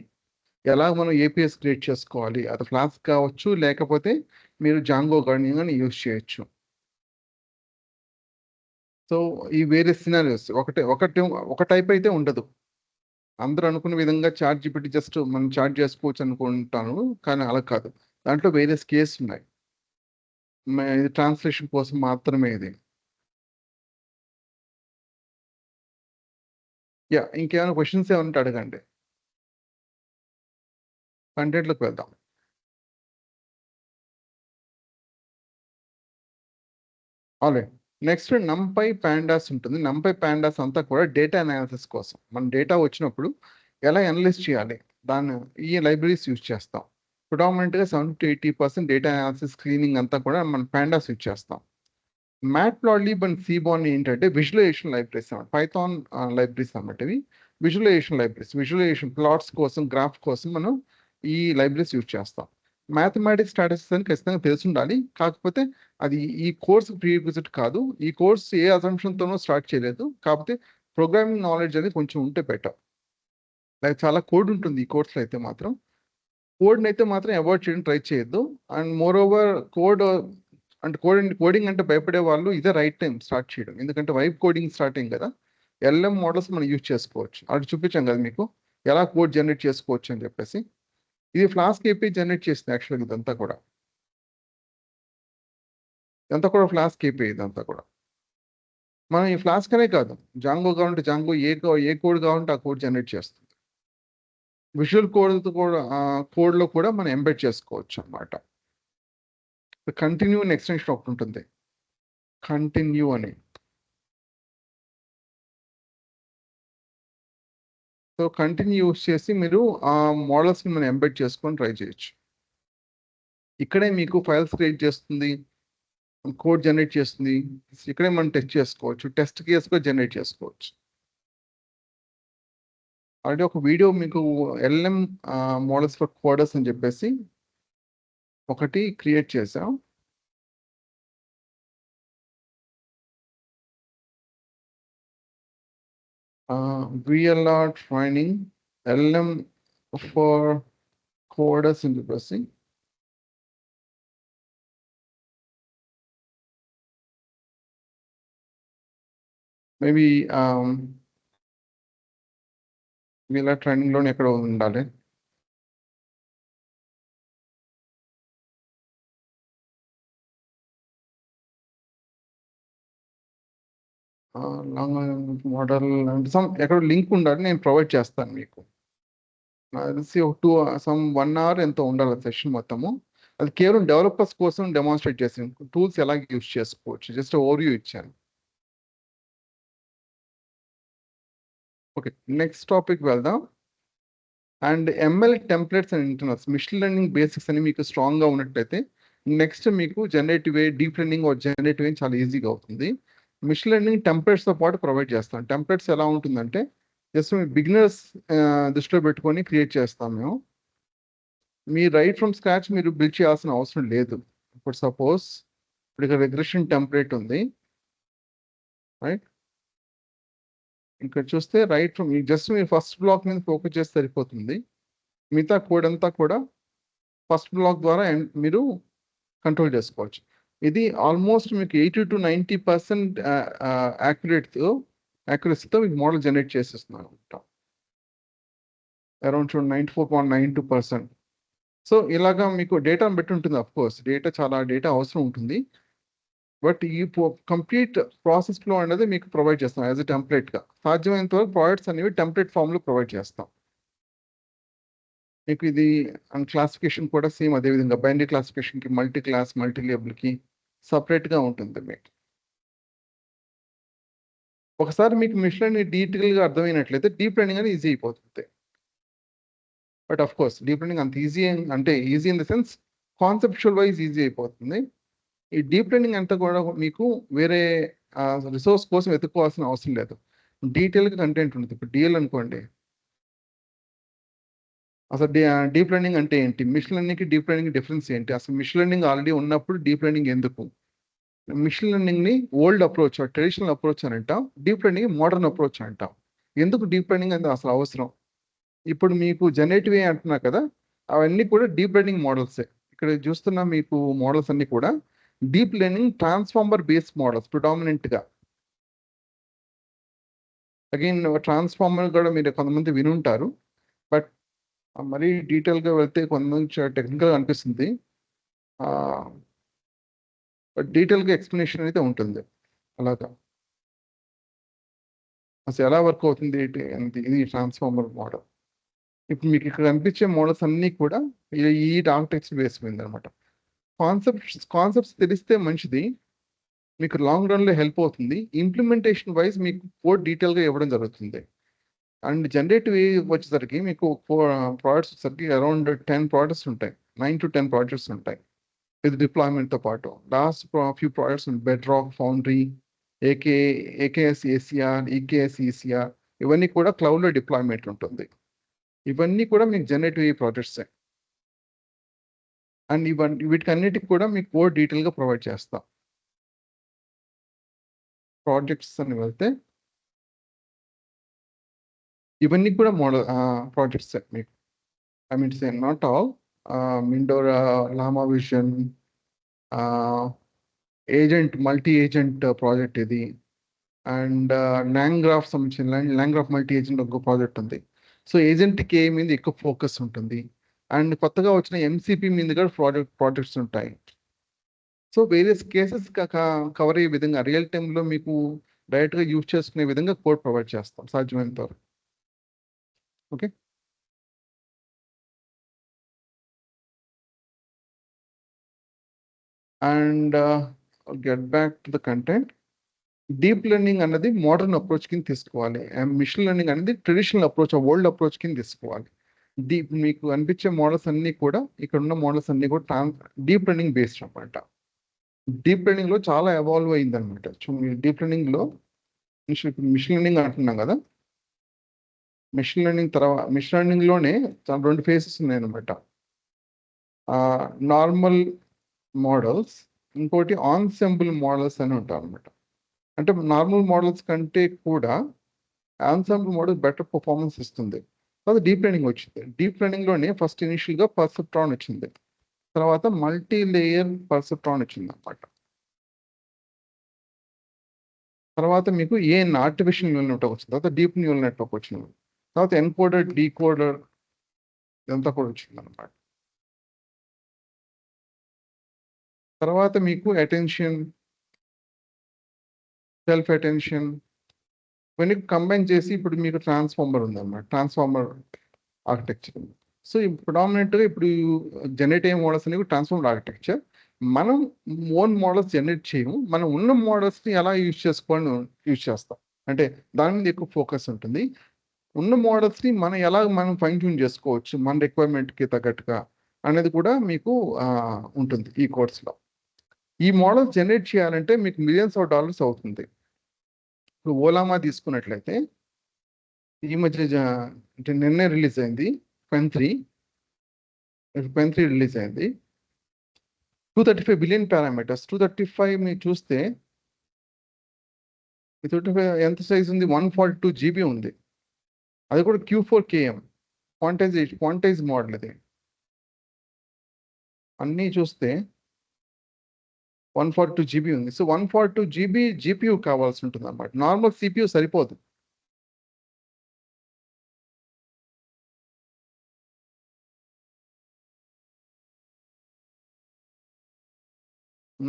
ఎలాగ మనం ఏపీఎస్ క్రియేట్ చేసుకోవాలి. అది ఫ్లాస్క్ కావచ్చు, లేకపోతే మీరు జాంగో కానీ యూజ్ చేయొచ్చు. సో, ఈ వేరే సినారియోస్ ఒక టైప్ అయితే ఉండదు. అందరూ అనుకున్న విధంగా చాట్‌జిపిటి జస్ట్ మనం చాట్ చేసుకోవచ్చు అనుకుంటాను. కానీ అలా కాదు. దాంట్లో వేరియస్ కేస్ ఉన్నాయి. ఇది ట్రాన్స్‌లేషన్ కోసం మాత్రమే ఇది. యాహ్! ఇంకేమైనా క్వెషన్స్ ఏమైనా ఉంటే అడగండి. కంటెంట్‌లోకి వెళ్దాం. ఆల్రైట్. నెక్స్ట్ నంపై, పాండాస్ ఉంటుంది. నంపై, పాండాస్ అంతా కూడా డేటా అనాలిసిస్ కోసం. మన డేటా వచ్చినప్పుడు ఎలా అనలైజ్ చేయాలి, ఈ లైబ్రరీస్ యూజ్ చేస్తాం. ప్రిడామినెంట్‌గా 70-80% డేటా అనాలిసిస్, క్లీనింగ్ అంతా కూడా మనం పాండాస్ యూజ్ చేస్తాం. మ్యాట్‌ప్లాట్‌లిబ్ అండ్ సీబార్న్ ఏంటంటే విజువలైజేషన్ లైబ్రరీస్ అన్నమాట. పైథాన్ లైబ్రరీస్ అన్నమాట ఇవి. విజువలైజేషన్ ప్లాట్స్ కోసం, గ్రాఫ్ కోసం మనం ఈ లైబ్రరీస్ యూజ్ చేస్తాం. మ్యాథమెటిక్స్, స్టాటిస్టిక్స్ అని ఖచ్చితంగా తెలిసుండాలి. కాకపోతే అది ఈ కోర్స్ ప్రీరిక్విజిట్ కాదు. ఈ కోర్స్ ఏ అసంప్షన్‌తోనో స్టార్ట్ చేయలేదు. కాకపోతే ప్రోగ్రామింగ్ నాలెడ్జ్ అనేది కొంచెం ఉంటే బెటర్. లైక్ చాలా కోడ్ ఉంటుంది ఈ కోర్స్‌లో అయితే మాత్రం. కోడ్‌నైతే మాత్రం అవాయిడ్ చేయడానికి ట్రై చేయొద్దు. అండ్ మోర్ ఓవర్ కోడింగ్ అంటే భయపడే వాళ్ళు ఇదే రైట్ టైం స్టార్ట్ చేయడం. ఎందుకంటే వైబ్ కోడింగ్ స్టార్ట్ అయింది కదా! ఎల్ఎం మోడల్స్ మనం యూజ్ చేసుకోవచ్చు. అది చూపించాం కదా మీకు. ఎలా కోడ్ జనరేట్ చేసుకోవచ్చు అని చెప్పేసి. ఇది ఫ్లాస్క్ ఏపీఐ జనరేట్ చేసింది యాక్చువల్‌గా ఇదంతా కూడా. ఫ్లాస్క్ ఏపీఐ ఇదంతా కూడా. మనం ఈ ఫ్లాస్క్ అనే కాదు, జాంగో కావాలంటే జాంగో, ఏ కోడ్ కావాలంటే ఆ కోడ్ జనరేట్ చేస్తుంది. విజువల్ కోడ్‌లో కూడా మనం ఎంబెడ్ చేసుకోవచ్చు అన్నమాట. కంటిన్యూ అని ఎక్స్‌టెన్షన్ ఒకటి ఉంటుంది. కంటిన్యూ అని. సో, కంటిన్యూ యూజ్ చేసి మీరు ఆ మోడల్స్‌ని మనం ఎంబెడ్ చేసుకొని ట్రై చేయొచ్చు. ఇక్కడే మీకు ఫైల్స్ క్రియేట్ చేస్తుంది, కోడ్ జనరేట్ చేస్తుంది. ఇక్కడే మనం టెస్ట్ చేసుకోవచ్చు. టెస్ట్ కేస్ కూడా జనరేట్ చేసుకోవచ్చు. ఆల్రెడీ ఒక వీడియో మీకు ఎల్ఎం మోడల్స్ ఫర్ కోడర్స్ అని చెప్పేసి ఒకటి క్రియేట్ చేసాం. VLR training LM for coders అని చెప్పేసి. మేబీ VLR ట్రైనింగ్‌లోనే ఎక్కడో ఉండాలి. లాంగ్ మోడల్ అంటే ఎక్కడో లింక్ ఉండాలి. నేను ప్రొవైడ్ చేస్తాను మీకు. నాకు తెలిసి ఒక 1 అవర్ ఎంతో ఉండాలి సెషన్ మొత్తము. అది కేవలం డెవలపర్స్ కోసం డెమాన్స్ట్రేట్ చేసాను. టూల్స్ ఎలా యూజ్ చేసుకోవచ్చు. జస్ట్ ఓవర్‌వ్యూ ఇచ్చాను. ఓకే. నెక్స్ట్ టాపిక్ వెళ్దాం. And ML templates and internals, machine learning basics అని మీకు స్ట్రాంగ్‌గా ఉన్నట్టయితే నెక్స్ట్ మీకు generative AI, deep learning or generative AI చాలా ఈజీగా అవుతుంది. మెషిన్ లెర్నింగ్ టెంప్లెట్స్‌తో పాటు ప్రొవైడ్ చేస్తాం. టెంప్లెట్స్ ఎలా ఉంటుందంటే జస్ట్ బిగినర్స్ దృష్టిలో పెట్టుకొని క్రియేట్ చేస్తాం మేము. మీ రైట్ ఫ్రమ్ స్క్రాచ్ మీరు బిల్డ్ చేయాల్సిన అవసరం లేదు. ఇప్పుడు సపోజ్ ఇక్కడ రిగ్రెషన్ టెంప్లెట్ ఉంది. రైట్? ఇక్కడ చూస్తే రైట్ ఫ్రమ్ జస్ట్ మీరు ఫస్ట్ బ్లాక్ మీద ఫోకస్ చేస్తే సరిపోతుంది. మిగతా కోడ్ అంతా కూడా ఫస్ట్ బ్లాక్ ద్వారా మీరు కంట్రోల్ చేసుకోవచ్చు. ఇది ఆల్మోస్ట్ మీకు 80-90% యాక్యురసీతో మీకు మోడల్ జనరేట్ చేసేస్తున్నాను అనమాట. అరౌండ్ 94.92%. సో ఇలాగా మీకు డేటాను బట్టి ఉంటుంది. అఫ్కోర్స్ చాలా డేటా అవసరం ఉంటుంది. బట్ ఈ కంప్లీట్ ప్రాసెస్ ఫ్లో అనేది మీకు ప్రొవైడ్ చేస్తాం యాజ్ ఎ టెంప్లెట్గా. సాధ్యమైనంత వరకు ప్రాజెక్ట్స్ అనేవి టెంప్లెట్ ఫామ్లో ప్రొవైడ్ చేస్తాం. మీకు ఇది క్లాసిఫికేషన్ కూడా సేమ్ అదేవిధంగా బైనరీ క్లాసిఫికేషన్కి, మల్టీ క్లాస్, మల్టీ లేబుల్కి సపరేట్గా ఉంటుంది మీకు. ఒకసారి మీకు మిషన్ లెర్నింగ్ డీటెయిల్గా అర్థమైనట్లయితే డీప్ లెర్నింగ్ అనేది ఈజీ అయిపోతుంది. But of course deep learning అంత ఈజీ అంటే easy in the sense conceptual wise easy అయిపోతుంది. ఈ డీప్ లెర్నింగ్ అంతా కూడా మీకు వేరే రిసోర్స్ కోసం వెతుక్కోవాల్సిన అవసరం లేదు. డీటెయిల్గా కంటెంట్ ఉంటుంది. ఇప్పుడు డిఎల్ అనుకోండి, అసలు డీప్ లెర్నింగ్ అంటే ఏంటి, మిషన్ లెర్నింగ్కి డీప్ లెర్నింగ్ డిఫరెన్స్ ఏంటి, అసలు మిషన్ లెర్నింగ్ ఆల్రెడీ ఉన్నప్పుడు డీప్ లెర్నింగ్ ఎందుకు, మిషన్ లెర్నింగ్ని ఓల్డ్ అప్రోచ్ ట్రెడిషనల్ అప్రోచ్ అని అంటాం, డీప్ లెర్నింగ్ మోడర్న్ అప్రోచ్ అంటాం. ఎందుకు డీప్ లెర్నింగ్ అనేది అసలు అవసరం? ఇప్పుడు మీకు జనరేటివ్ ఏ అంటున్నా కదా, అవన్నీ కూడా డీప్ లెర్నింగ్ మోడల్సే. ఇక్కడ చూస్తున్న మీకు మోడల్స్ అన్ని కూడా deep learning transformer based models ప్రిడామినెంట్గా. అగైన్ ట్రాన్స్ఫార్మర్ కూడా మీరు కొంతమంది వినుంటారు, బట్ మరీ డీటెయిల్గా వెళ్తే కొంతమంది టెక్నికల్గా అనిపిస్తుంది. బట్ డీటెయిల్గా ఎక్స్ప్లెనేషన్ అయితే ఉంటుంది. అలాగా అసలు ఎలా వర్క్ అవుతుంది ఇది ట్రాన్స్ఫార్మర్ మోడల్. ఇప్పుడు మీకు ఇక్కడ కనిపించే మోడల్స్ అన్నీ కూడా ఈ ఆర్కిటెక్చర్ బేస్ మీద అనమాట. కాన్సెప్ట్స్ తెలిస్తే మంచిది, మీకు లాంగ్ రన్లో హెల్ప్ అవుతుంది. ఇంప్లిమెంటేషన్ వైజ్ మీకు కోడ్ డీటెయిల్గా ఇవ్వడం జరుగుతుంది. అండ్ జనరేటివ్ వచ్చేసరికి మీకు ప్రోడక్ట్స్ వచ్చేసరికి అరౌండ్ 10 ప్రోడక్ట్స్ ఉంటాయి, 9 to 10 ప్రాజెక్ట్స్ ఉంటాయి ఇది డిప్లాయ్మెంట్తో పాటు. Last few projects Bedrock, Foundry, AKS ACR, EKS ECR, ఇవన్నీ కూడా క్లౌడ్లో డిప్లాయ్మెంట్ ఉంటుంది. ఇవన్నీ కూడా మీకు జనరేటివ్ ప్రాజెక్ట్సే. అండ్ వీటికన్నిటికి కూడా మీకు కోడ్ డీటెయిల్గా ప్రొవైడ్ చేస్తాం. ప్రాజెక్ట్స్ అని వెళ్తే ఇవన్నీ కూడా మోడల్ ప్రాజెక్ట్స్ మీకు. I mean say not all, మిండోరా, Llama vision, agent, multi agent project ఇది. అండ్ ల్యాంగ్రాఫ్ సంబంధించిన ల్యాంగ్రాఫ్ మల్టీ ఏజెంట్ ఒక ప్రాజెక్ట్ ఉంది. సో ఏజెంట్కి ఏ మీద ఎక్కువ ఫోకస్ ఉంటుంది. అండ్ కొత్తగా వచ్చిన ఎంసీపీ మీద కూడా ప్రాజెక్ట్స్ ఉంటాయి. సో వేరియస్ కేసెస్ కవర్ అయ్యే విధంగా రియల్ టైంలో మీకు డైరెక్ట్గా యూజ్ చేసుకునే విధంగా కోడ్ ప్రొవైడ్ చేస్తాం సాధ్యమైనంత వరకు. Okay, and get back to the content. Deep learning అన్నది మోడర్న్ అప్రోచ్ కింద తీసుకోవాలి, అండ్ మిషన్ లెర్నింగ్ అనేది ట్రెడిషనల్ అప్రోచ్, ఓల్డ్ అప్రోచ్ కింద తీసుకోవాలి. మీకు అనిపించే మోడల్స్ అన్నీ కూడా, ఇక్కడ ఉన్న మోడల్స్ అన్నీ కూడా డీప్ లెర్నింగ్ బేస్డ్ అనమాట. డీప్ లెర్నింగ్లో చాలా ఎవాల్వ్ అయింది అనమాట. డీప్ లెర్నింగ్లో మిషన్ లెర్నింగ్ అంటున్నాం కదా, మిషన్ లెర్నింగ్లోనే 2 ఫేసెస్ ఉన్నాయన్నమాట. నార్మల్ మోడల్స్, ఇంకోటి ఆన్సెంబుల్ మోడల్స్ అని ఉంటాయి అనమాట. అంటే నార్మల్ మోడల్స్ కంటే కూడా ఆన్సెంబుల్ మోడల్ బెటర్ పర్ఫార్మెన్స్ ఇస్తుంది. అది డీప్ లెర్నింగ్ వచ్చింది. డీప్ లెర్నింగ్లోనే ఫస్ట్ ఇనిషియల్గా పర్సెప్ట్రాన్ వచ్చింది, తర్వాత మల్టీ లేయర్ పర్సెప్ట్రాన్ వచ్చింది అనమాట. తర్వాత మీకు ఆర్టిఫిషియల్ న్యూరల్ నెట్వర్క్ వచ్చింది, తర్వాత డీప్ న్యూరల్ నెట్వర్క్ వచ్చింది, తర్వాత ఎన్కోడర్, డీకోడర్ ఇదంతా కూడా వచ్చింది అనమాట. తర్వాత మీకు అటెన్షన్, సెల్ఫ్ అటెన్షన్, ఇవన్నీ కంబైన్ చేసి ఇప్పుడు మీకు ట్రాన్స్ఫార్మర్ ఉందన్నమాట, ట్రాన్స్ఫార్మర్ ఆర్కిటెక్చర్ ఉంది. సో ప్రిడామినెంట్గా ఇప్పుడు జనరేటివ్ మోడల్స్ అనేవి ట్రాన్స్ఫార్మర్ ఆర్కిటెక్చర్. మనం ఓన్ మోడల్స్ జనరేట్ చేయము, మనం ఉన్న మోడల్స్ని ఎలా యూజ్ చేస్తాం అంటే దాని మీద ఎక్కువ ఫోకస్ ఉంటుంది. ఉన్న మోడల్స్ని మనం ఫైన్ ట్యూన్ చేసుకోవచ్చు మన రిక్వైర్మెంట్కి తగ్గట్టుగా అనేది కూడా మీకు ఉంటుంది ఈ కోర్స్లో. ఈ మోడల్స్ జనరేట్ చేయాలంటే మీకు మిలియన్స్ ఆఫ్ డాలర్స్ అవుతుంది. ఇప్పుడు ఓలామా తీసుకున్నట్లయితే ఈ మధ్య అంటే నిన్నే రిలీజ్ అయింది పెన్ 3 రిలీజ్ అయింది. 235 బిలియన్ పారామీటర్స్. 235 మీరు చూస్తే 235 ఎంత సైజ్ ఉంది, 142 GB ఉంది. అది కూడా Q4 KM క్వాంటైజ్ మోడల్. అది అన్నీ చూస్తే 142 GB ఉంది. సో 142 GB GPU కావాల్సి ఉంటుంది అన్నమాట. నార్మల్ CPU సరిపోదు.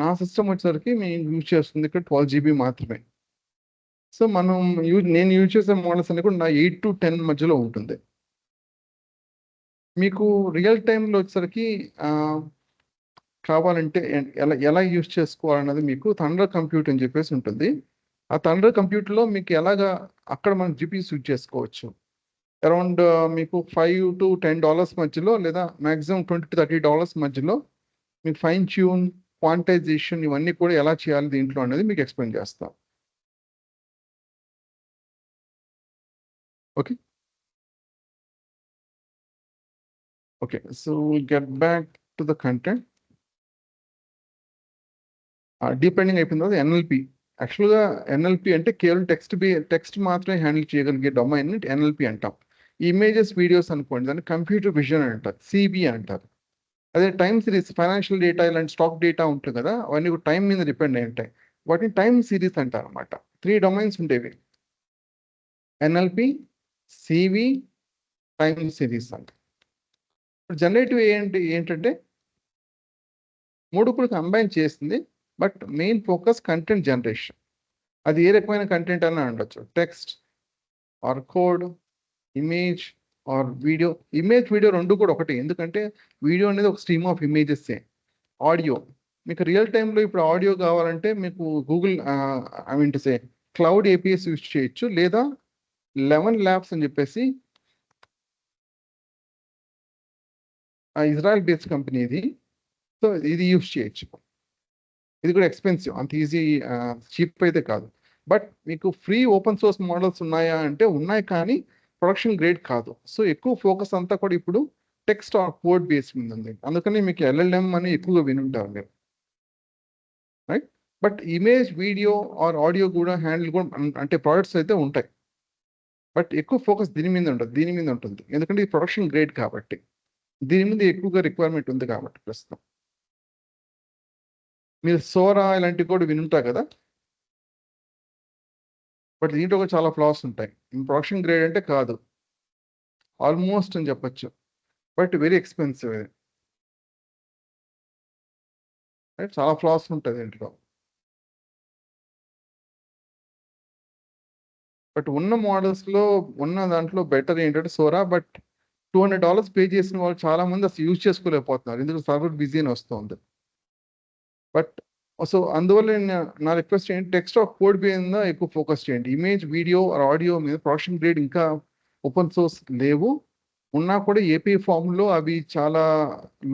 నా సిస్టమ్ వచ్చేసరికి మేము యూజ్ చేస్తుంది ఇక్కడ 12 GB మాత్రమే. సో మనం నేను యూజ్ చేసే మోడల్స్ అన్ని కూడా నా 8 to 10 మధ్యలో ఉంటుంది. మీకు రియల్ టైంలో వచ్చేసరికి కావాలంటే ఎలా యూజ్ చేసుకోవాలన్నది మీకు థండర్ కంప్యూట్ అని చెప్పేసి ఉంటుంది. ఆ థండర్ కంప్యూట్లో మీకు ఎలాగా అక్కడ మనం GPU యూజ్ చేసుకోవచ్చు. అరౌండ్ మీకు $5 to $10 మధ్యలో, లేదా మ్యాక్సిమం $20 to $30 మధ్యలో మీకు ఫైన్ ట్యూన్, క్వాంటైజేషన్ ఇవన్నీ కూడా ఎలా చేయాలి దీంట్లో అనేది మీకు ఎక్స్ప్లెయిన్ చేస్తాం. Okay okay so get back to the content. Deep learning అయిపోయిన తర్వాత NLP. యాక్చువల్గా NLP అంటే కేవలం టెక్స్ట్ మాత్రమే హ్యాండిల్ చేయగలిగే డొమైన్ NLP అంటాం. ఇమేజెస్, వీడియోస్ అనుకోండి దాన్ని కంప్యూటర్ విజన్ అంటారు, CB అంటారు. అదే టైమ్ సిరీస్, ఫైనాన్షియల్ డేటా ఇలాంటి స్టాక్ డేటా ఉంటుంది కదా, అవన్నీ టైం మీద డిపెండ్ అయి ఉంటాయి. వాటిని టైమ్ సిరీస్ అంటారు అనమాట. 3 డొమైన్స్ ఉండేవి: NLP, CV, టైమ్ సిరీస్ అంట. జనరేటివ్ ఏంటంటే 3 కూడా కంబైన్ చేస్తుంది. But main focus content generation. అది ఏ రకమైన కంటెంట్ అని ఉండొచ్చు: text R code, image or video. Image, video రెండు కూడా ఒకటి, ఎందుకంటే వీడియో అనేది ఒక స్ట్రీమ్ ఆఫ్ ఇమేజెస్. ఆడియో మీకు రియల్ టైంలో ఇప్పుడు ఆడియో కావాలంటే మీకు గూగుల్ క్లౌడ్ APIs యూజ్ చేయొచ్చు, లేదా 11 Labs అని చెప్పేసి ఇజ్రాయెల్ బేస్డ్ కంపెనీ ఇది. సో ఇది యూజ్ చేయొచ్చు. ఇది కూడా ఎక్స్పెన్సివ్, అంత ఈజీ చీప్ అయితే కాదు. బట్ మీకు ఫ్రీ ఓపెన్ సోర్స్ మోడల్స్ ఉన్నాయా అంటే ఉన్నాయి, కానీ ప్రొడక్షన్ గ్రేడ్ కాదు. సో ఎక్కువ ఫోకస్ అంతా కూడా ఇప్పుడు టెక్స్ట్ ఆర్ కోడ్ బేస్డ్ మీద ఉంది. అందుకని మీకు LLM అని ఎక్కువగా వినుంటారు మీరు, right? But image, video or audio కూడా హ్యాండిల్ కూడా అంటే ప్రోడక్ట్స్ అయితే ఉంటాయి. బట్ ఎక్కువ ఫోకస్ దీని మీద ఉంటుంది, ఎందుకంటే ఇది ప్రొడక్షన్ గ్రేడ్ కాబట్టి. దీని మీద ఎక్కువగా రిక్వైర్మెంట్ ఉంది కాబట్టి ప్రస్తుతం. మీరు సోరా ఇలాంటివి కూడా వినుంటారు కదా, బట్ దీంట్లో కూడా చాలా ఫ్లాస్ ఉంటాయి. ప్రొడక్షన్ గ్రేడ్ అంటే కాదు, ఆల్మోస్ట్ అని చెప్పచ్చు, బట్ వెరీ ఎక్స్పెన్సివ్ ఇది. చాలా ఫ్లాస్ ఉంటుంది దీంట్లో. బట్ ఉన్న మోడల్స్లో ఉన్న దాంట్లో బెటర్ ఏంటంటే సోరా. బట్ $200 పే చేసిన వాళ్ళు చాలా మంది అసలు యూజ్ చేసుకోలేకపోతున్నారు, ఎందుకంటే సర్వర్ బిజీ అని వస్తుంది. బట్ సో అందువల్ల నా రిక్వెస్ట్ ఏంటి, టెక్స్ట్ ఆఫ్ కోడ్ మీద ఎక్కువ ఫోకస్ చేయండి. ఇమేజ్, వీడియో ఆడియో మీద ప్రొడక్షన్ గ్రేడ్ ఇంకా ఓపెన్ సోర్స్ లేవు. ఉన్నా కూడా API ఫామ్లో అవి చాలా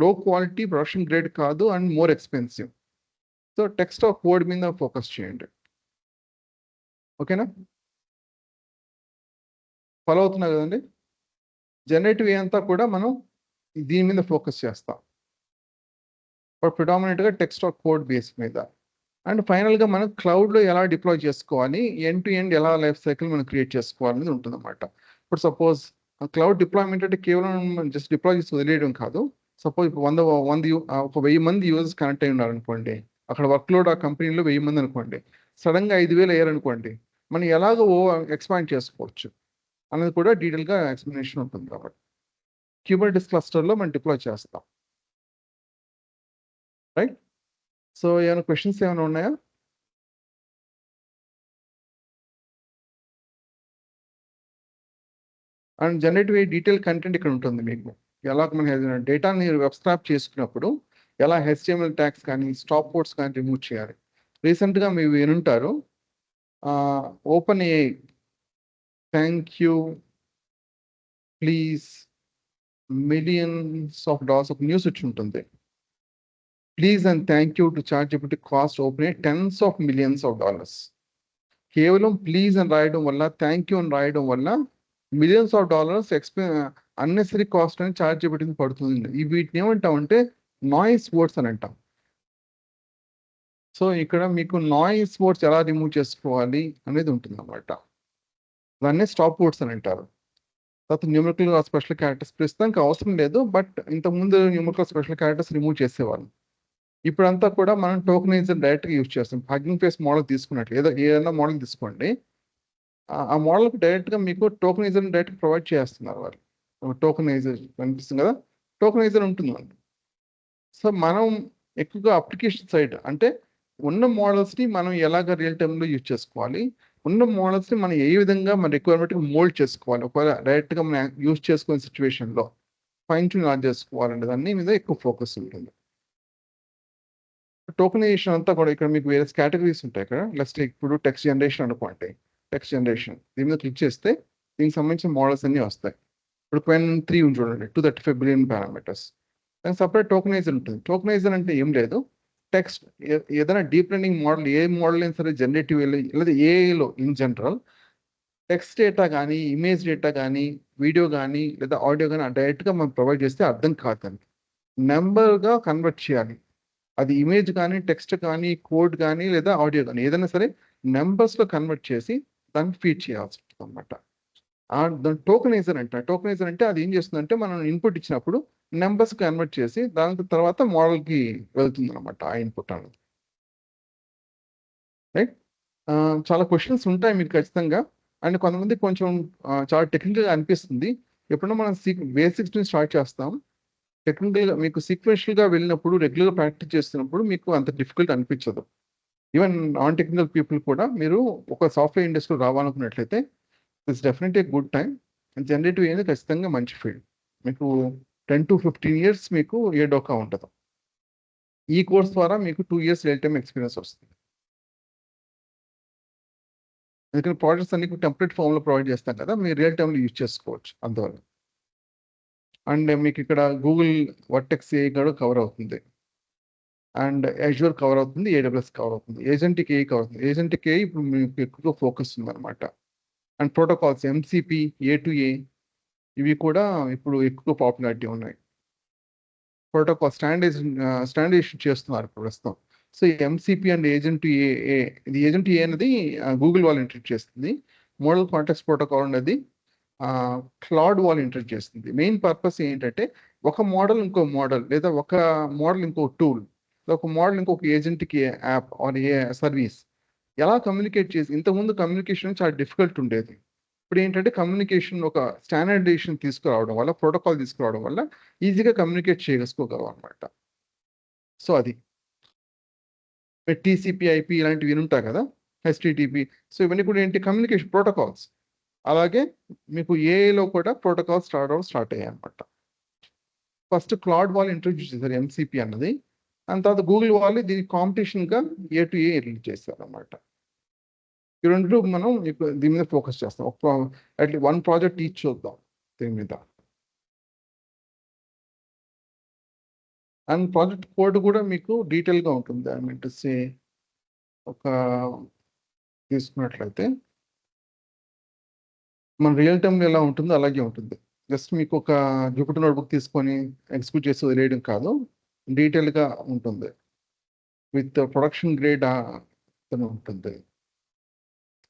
లో క్వాలిటీ, ప్రొడక్షన్ గ్రేడ్ కాదు, and more expensive. So text of code మీద ఫోకస్ చేయండి. ఓకేనా? ఫాలో అవుతున్నా కదండి? జనరేటివ్ అంతా కూడా మనం దీని మీద ఫోకస్ చేస్తాం, బట్ ప్రిడామినెంట్గా టెక్స్ట్ ఆఫ్ కోడ్ బేస్ మీద. అండ్ ఫైనల్గా మనం క్లౌడ్లో ఎలా డిప్లాయ్ చేసుకోవాలి, ఎండ్ టు ఎండ్ ఎలా లైఫ్ సైకిల్ మనం క్రియేట్ చేసుకోవాలనేది ఉంటుంది అన్నమాట. ఇప్పుడు సపోజ్ క్లౌడ్ డిప్లాయ్మెంట్ అంటే కేవలం జస్ట్ డిప్లాయ్ చేసి వదిలేయడం కాదు. సపోజ్ ఇప్పుడు 1000 మంది యూజర్స్ కనెక్ట్ అయి ఉన్నారనుకోండి, అక్కడ వర్క్లోడ్ ఆ కంపెనీలో 1000 మంది అనుకోండి, సడన్గా 5000 అయ్యారనుకోండి, మనం ఎలాగో ఎక్స్పాండ్ చేసుకోవచ్చు అనేది కూడా డీటెయిల్గా ఎక్స్ప్లెనేషన్ ఉంటుంది. కాబట్టి క్యూబర్నెటిస్ క్లస్టర్లో మనం డిప్లాయ్ చేస్తాం, రైట్? సో ఏమైనా క్వశ్చన్స్ ఏమైనా ఉన్నాయా? అండ్ జనరేటివ్ డీటెయిల్ కంటెంట్ ఇక్కడ ఉంటుంది. మీకు ఎలా మన డేటాని వెబ్ స్క్రాప్ చేసుకున్నప్పుడు ఎలా HTML ట్యాగ్స్ కానీ, స్టాప్ కోడ్స్ కానీ రిమూవ్ చేయాలి. రీసెంట్గా మీరు వినుంటారు, OpenAI thank you please $millions ఒక న్యూస్ వచ్చి ఉంటుంది. Please and thank you to ChatGPT cost OpenAI $10s of millions. కేవలం ప్లీజ్ అని రాయడం వల్ల, థ్యాంక్ యూ అని రాయడం వల్ల $millions అన్నెసరీ కాస్ట్ అని ChatGPT పడుతుంది. వీటిని ఏమంటామంటే నాయిస్ వర్డ్స్ అని అంటాం. సో ఇక్కడ మీకు నాయిస్ వర్డ్స్ ఎలా రిమూవ్ చేసుకోవాలి అనేది ఉంటుంది అన్నమాట. దాన్నే స్టాప్ వర్డ్స్ అని అంటారు. తర్వాత న్యూమరికల్ స్పెషల్ క్యారెక్టర్స్ ప్రస్తుతానికి అవసరం లేదు, బట్ ఇంతకుముందు న్యూమరికల్ స్పెషల్ క్యారెక్టర్స్ రిమూవ్ చేసేవాళ్ళు. ఇప్పుడంతా కూడా మనం టోకనైజర్ డైరెక్ట్గా యూజ్ చేస్తాం. హగ్గింగ్ ఫేస్ మోడల్ తీసుకున్నట్లు ఏదైనా మోడల్ తీసుకోండి, ఆ మోడల్కి డైరెక్ట్గా మీకు టోకనైజర్ డైరెక్ట్ ప్రొవైడ్ చేస్తున్నారు వాళ్ళు. టోకనైజర్ కనిపిస్తుంది కదా, టోకనైజర్ ఉంటుంది వాళ్ళు. సో మనం ఎక్కువగా అప్లికేషన్ సైడ్ అంటే ఉన్న మోడల్స్ని మనం ఎలాగ రియల్ టైంలో యూజ్ చేసుకోవాలి, ఉన్న మోడల్స్ని మనం ఏ విధంగా మన రిక్వైర్మెంట్కి మోల్డ్ చేసుకోవాలి, ఒకవేళ డైరెక్ట్గా మనం యూజ్ చేసుకునే సిచ్యువేషన్లో ఫైన్ ట్యూన్ ఎలా చేసుకోవాలంటే దాన్ని మీద ఎక్కువ ఫోకస్ ఉంటుంది. టోకనైజేషన్ అంతా కూడా ఇక్కడ మీకు వేరే కేటగిరీస్ ఉంటాయి. ఇక్కడ లెస్ట్ ఇప్పుడు టెక్స్ట్ జనరేషన్ అనుకోండి, టెక్స్ట్ జనరేషన్ దీని మీద క్లిక్ చేస్తే దీనికి సంబంధించిన మోడల్స్ అన్నీ వస్తాయి. ఇప్పుడు క్వెన్ 3 ఉంది చూడండి, 235 బిలియన్ పారామీటర్స్, దానికి సపరేట్ టోకనైజర్ ఉంటుంది. టోకనైజర్ అంటే ఏం లేదు, టెక్స్ట్ ఏదైనా డీప్ లెర్నింగ్ మోడల్ ఏ మోడల్ అయినా సరే, జనరేటివ్ లేదా ఏఐలో ఇన్ జనరల్ టెక్స్ట్ డేటా కానీ, ఇమేజ్ డేటా కానీ, వీడియో కానీ లేదా ఆడియో కానీ డైరెక్ట్గా మనం ప్రొవైడ్ చేస్తే అర్థం కాదండి, నెంబర్గా కన్వర్ట్ చేయాలి. అది ఇమేజ్ కానీ, టెక్స్ట్ కానీ, కోడ్ కానీ లేదా ఆడియో కానీ ఏదైనా సరే నెంబర్స్లో కన్వర్ట్ చేసి దాన్ని ఫీడ్ చేయాల్సి ఉంటుంది అనమాట. దాని టోకనైజర్ అంటే, టోకనైజర్ అంటే అది ఏం చేస్తుందంటే మనం ఇన్పుట్ ఇచ్చినప్పుడు నెంబర్స్ కన్వర్ట్ చేసి దాని తర్వాత మోడల్కి వెళ్తుంది అనమాట ఆ ఇన్పుట్ అనేది. రైట్, చాలా క్వశ్చన్స్ ఉంటాయి మీకు ఖచ్చితంగా. అండ్ కొంతమంది కొంచెం చాలా టెక్నికల్గా అనిపిస్తుంది. ఎప్పుడైనా మనం బేసిక్స్ నుంచి స్టార్ట్ చేస్తాం, టెక్నికల్గా మీకు సీక్వెన్షియల్గా వెళ్ళినప్పుడు రెగ్యులర్గా ప్రాక్టీస్ చేస్తున్నప్పుడు మీకు అంత డిఫికల్ట్ అనిపించదు. ఈవెన్ నాన్ టెక్నికల్ పీపుల్ కూడా మీరు ఒక సాఫ్ట్వేర్ ఇండస్ట్రీలో రావాలనుకున్నట్లయితే it's definitely good time. Generative అనేది ఖచ్చితంగా మంచి ఫీల్డ్. మీకు 10 to 15 years మీకు ఏ డోకా ఉండదు. ఈ కోర్స్ ద్వారా మీకు 2 years రియల్ టైమ్ ఎక్స్పీరియన్స్ వస్తుంది. ఎందుకంటే ప్రాజెక్ట్స్ అన్ని టెంప్లెట్ ఫామ్లో ప్రొవైడ్ చేస్తాం కదా, మీరు రియల్ టైంలో యూజ్ చేసుకోవచ్చు అందువల్ల. అండ్ మీకు ఇక్కడ గూగుల్ వర్టెక్స్ ఏ కూడా కవర్ అవుతుంది, అండ్ అజూర్ కవర్ అవుతుంది, AWS కవర్ అవుతుంది, ఏజెంటిక్ ఏ కవర్ అవుతుంది. ఏజెంటిక్ ఏ ఇప్పుడు మీకు ఎక్కువగా ఫోకస్ ఉందన్నమాట. అండ్ ప్రోటోకాల్స్ MCP, A2A ఇవి కూడా ఇప్పుడు ఎక్కువ పాపులారిటీ ఉన్నాయి. ప్రోటోకాల్ స్టాండర్డైజేషన్ చేస్తున్నారు ప్రస్తుతం. సో MCP అండ్ ఏజెంట్ ఏ, ఇది ఏజెంట్ ఏ అనేది గూగుల్ వాళ్ళు ఇంట్రడ్యూస్ చేస్తుంది. మోడల్ కాంటెక్స్ట్ ప్రోటోకాల్ అనేది క్లౌడ్ వాళ్ళు ఇంట్రడ్యూస్ చేస్తుంది. మెయిన్ పర్పస్ ఏంటంటే ఒక మోడల్ ఇంకో మోడల్ లేదా ఒక మోడల్ ఇంకో టూల్, ఒక మోడల్ ఇంకొక ఏజెంట్కి యాప్ ఆర్ ఏ సర్వీస్ ఎలా కమ్యూనికేట్ చేసి, ఇంతకుముందు కమ్యూనికేషన్ చాలా డిఫికల్ట్ ఉండేది. ఇప్పుడు ఏంటంటే కమ్యూనికేషన్ ఒక స్టాండర్డైజేషన్ తీసుకురావడం వల్ల, ప్రోటోకాల్ తీసుకురావడం వల్ల ఈజీగా కమ్యూనికేట్ చేసుకోగలం అనమాట. సో అది TCP, IP ఇలాంటివి ఉంటాయి కదా, HTTP. సో ఇవన్నీ కూడా ఏంటి, కమ్యూనికేషన్ ప్రోటోకాల్స్. అలాగే మీకు ఏఐలో కూడా ప్రోటోకాల్స్ స్టార్ట్ అయ్యాయి అనమాట. ఫస్ట్ క్లౌడ్ వాళ్ళు ఇంట్రడ్యూస్ చేశారు MCP అన్నది, అండ్ తర్వాత గూగుల్ వాళ్ళు దీని కాంపిటీషన్గా A2A రిలీజ్ చేశారు అనమాట. ఈ రెండు మనం దీని మీద ఫోకస్ చేస్తాం. అట్లీస్ట్ 1 ప్రాజెక్ట్ ఈచ్ చూద్దాం దీని మీద. అండ్ ప్రాజెక్ట్ కోడ్ కూడా మీకు డీటెయిల్గా ఉంటుంది. ఐ మీన్ టు సే ఒక తీసుకున్నట్లయితే మన రియల్ టైంలో ఎలా ఉంటుందో అలాగే ఉంటుంది. జస్ట్ మీకు ఒక జూపిటర్ నోట్బుక్ తీసుకొని ఎగ్జిక్యూట్ చేసి వదిలేయడం కాదు, డీటెయిల్గా ఉంటుంది, విత్ ప్రొడక్షన్ గ్రేడ్ ఉంటుంది.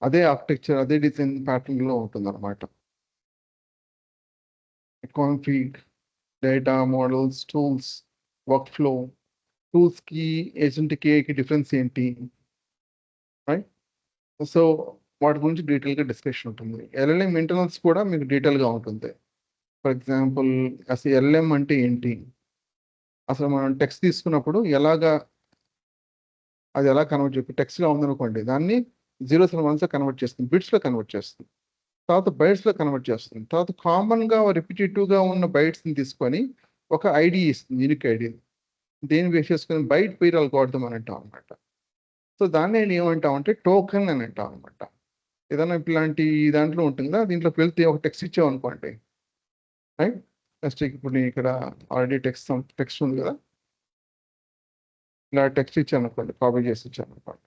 అదే ఆర్కిటెక్చర్, అదే డిజైన్ ప్యాటర్న్లో ఉంటుంది అనమాట. Config, data models, tools, work ఫ్లో, టూల్స్కి ఏజెంట్కి డిఫరెన్స్ ఏంటి, రైట్? సో వాటి గురించి డీటెయిల్గా డిస్కషన్ ఉంటుంది. LLM ఇంటర్నల్స్ కూడా మీకు డీటెయిల్గా ఉంటుంది. ఫర్ ఎగ్జాంపుల్ అసలు LLM అంటే ఏంటి, అసలు మనం టెక్స్ట్ తీసుకున్నప్పుడు అది ఎలా కన్వర్ట్ చేస్తుంది. టెక్స్ట్గా ఉందనుకోండి, దాన్ని 0s and 1s కన్వర్ట్ చేస్తుంది, బిట్స్లో కన్వర్ట్ చేస్తుంది, తర్వాత బైట్స్లో కన్వర్ట్ చేస్తుంది, తర్వాత కామన్గా రిపిటేటివ్గా ఉన్న బైట్స్ని తీసుకొని ఒక ఐడి ఇస్తుంది, యూనిక్ ఐడి. దేన్ని బేస్ చేసుకుని బైట్ పెయిర్ అల్గోరిథం అని అంటాం అనమాట. సో దాన్ని ఏమంటామంటే టోకెన్ అని అంటాం అనమాట. ఏదైనా ఇలాంటి దాంట్లో ఉంటుందా, దీంట్లోకి వెళ్తే ఒక టెక్స్ట్ ఇచ్చామనుకోండి, రైట్? నెక్స్ట్ ఇప్పుడు నేను ఇక్కడ ఆల్రెడీ టెక్స్ట్ ఉంది కదా, ఇలా టెక్స్ట్ ఇచ్చాను అనుకోండి, కాపీ చేసి ఇచ్చాను అనుకోండి,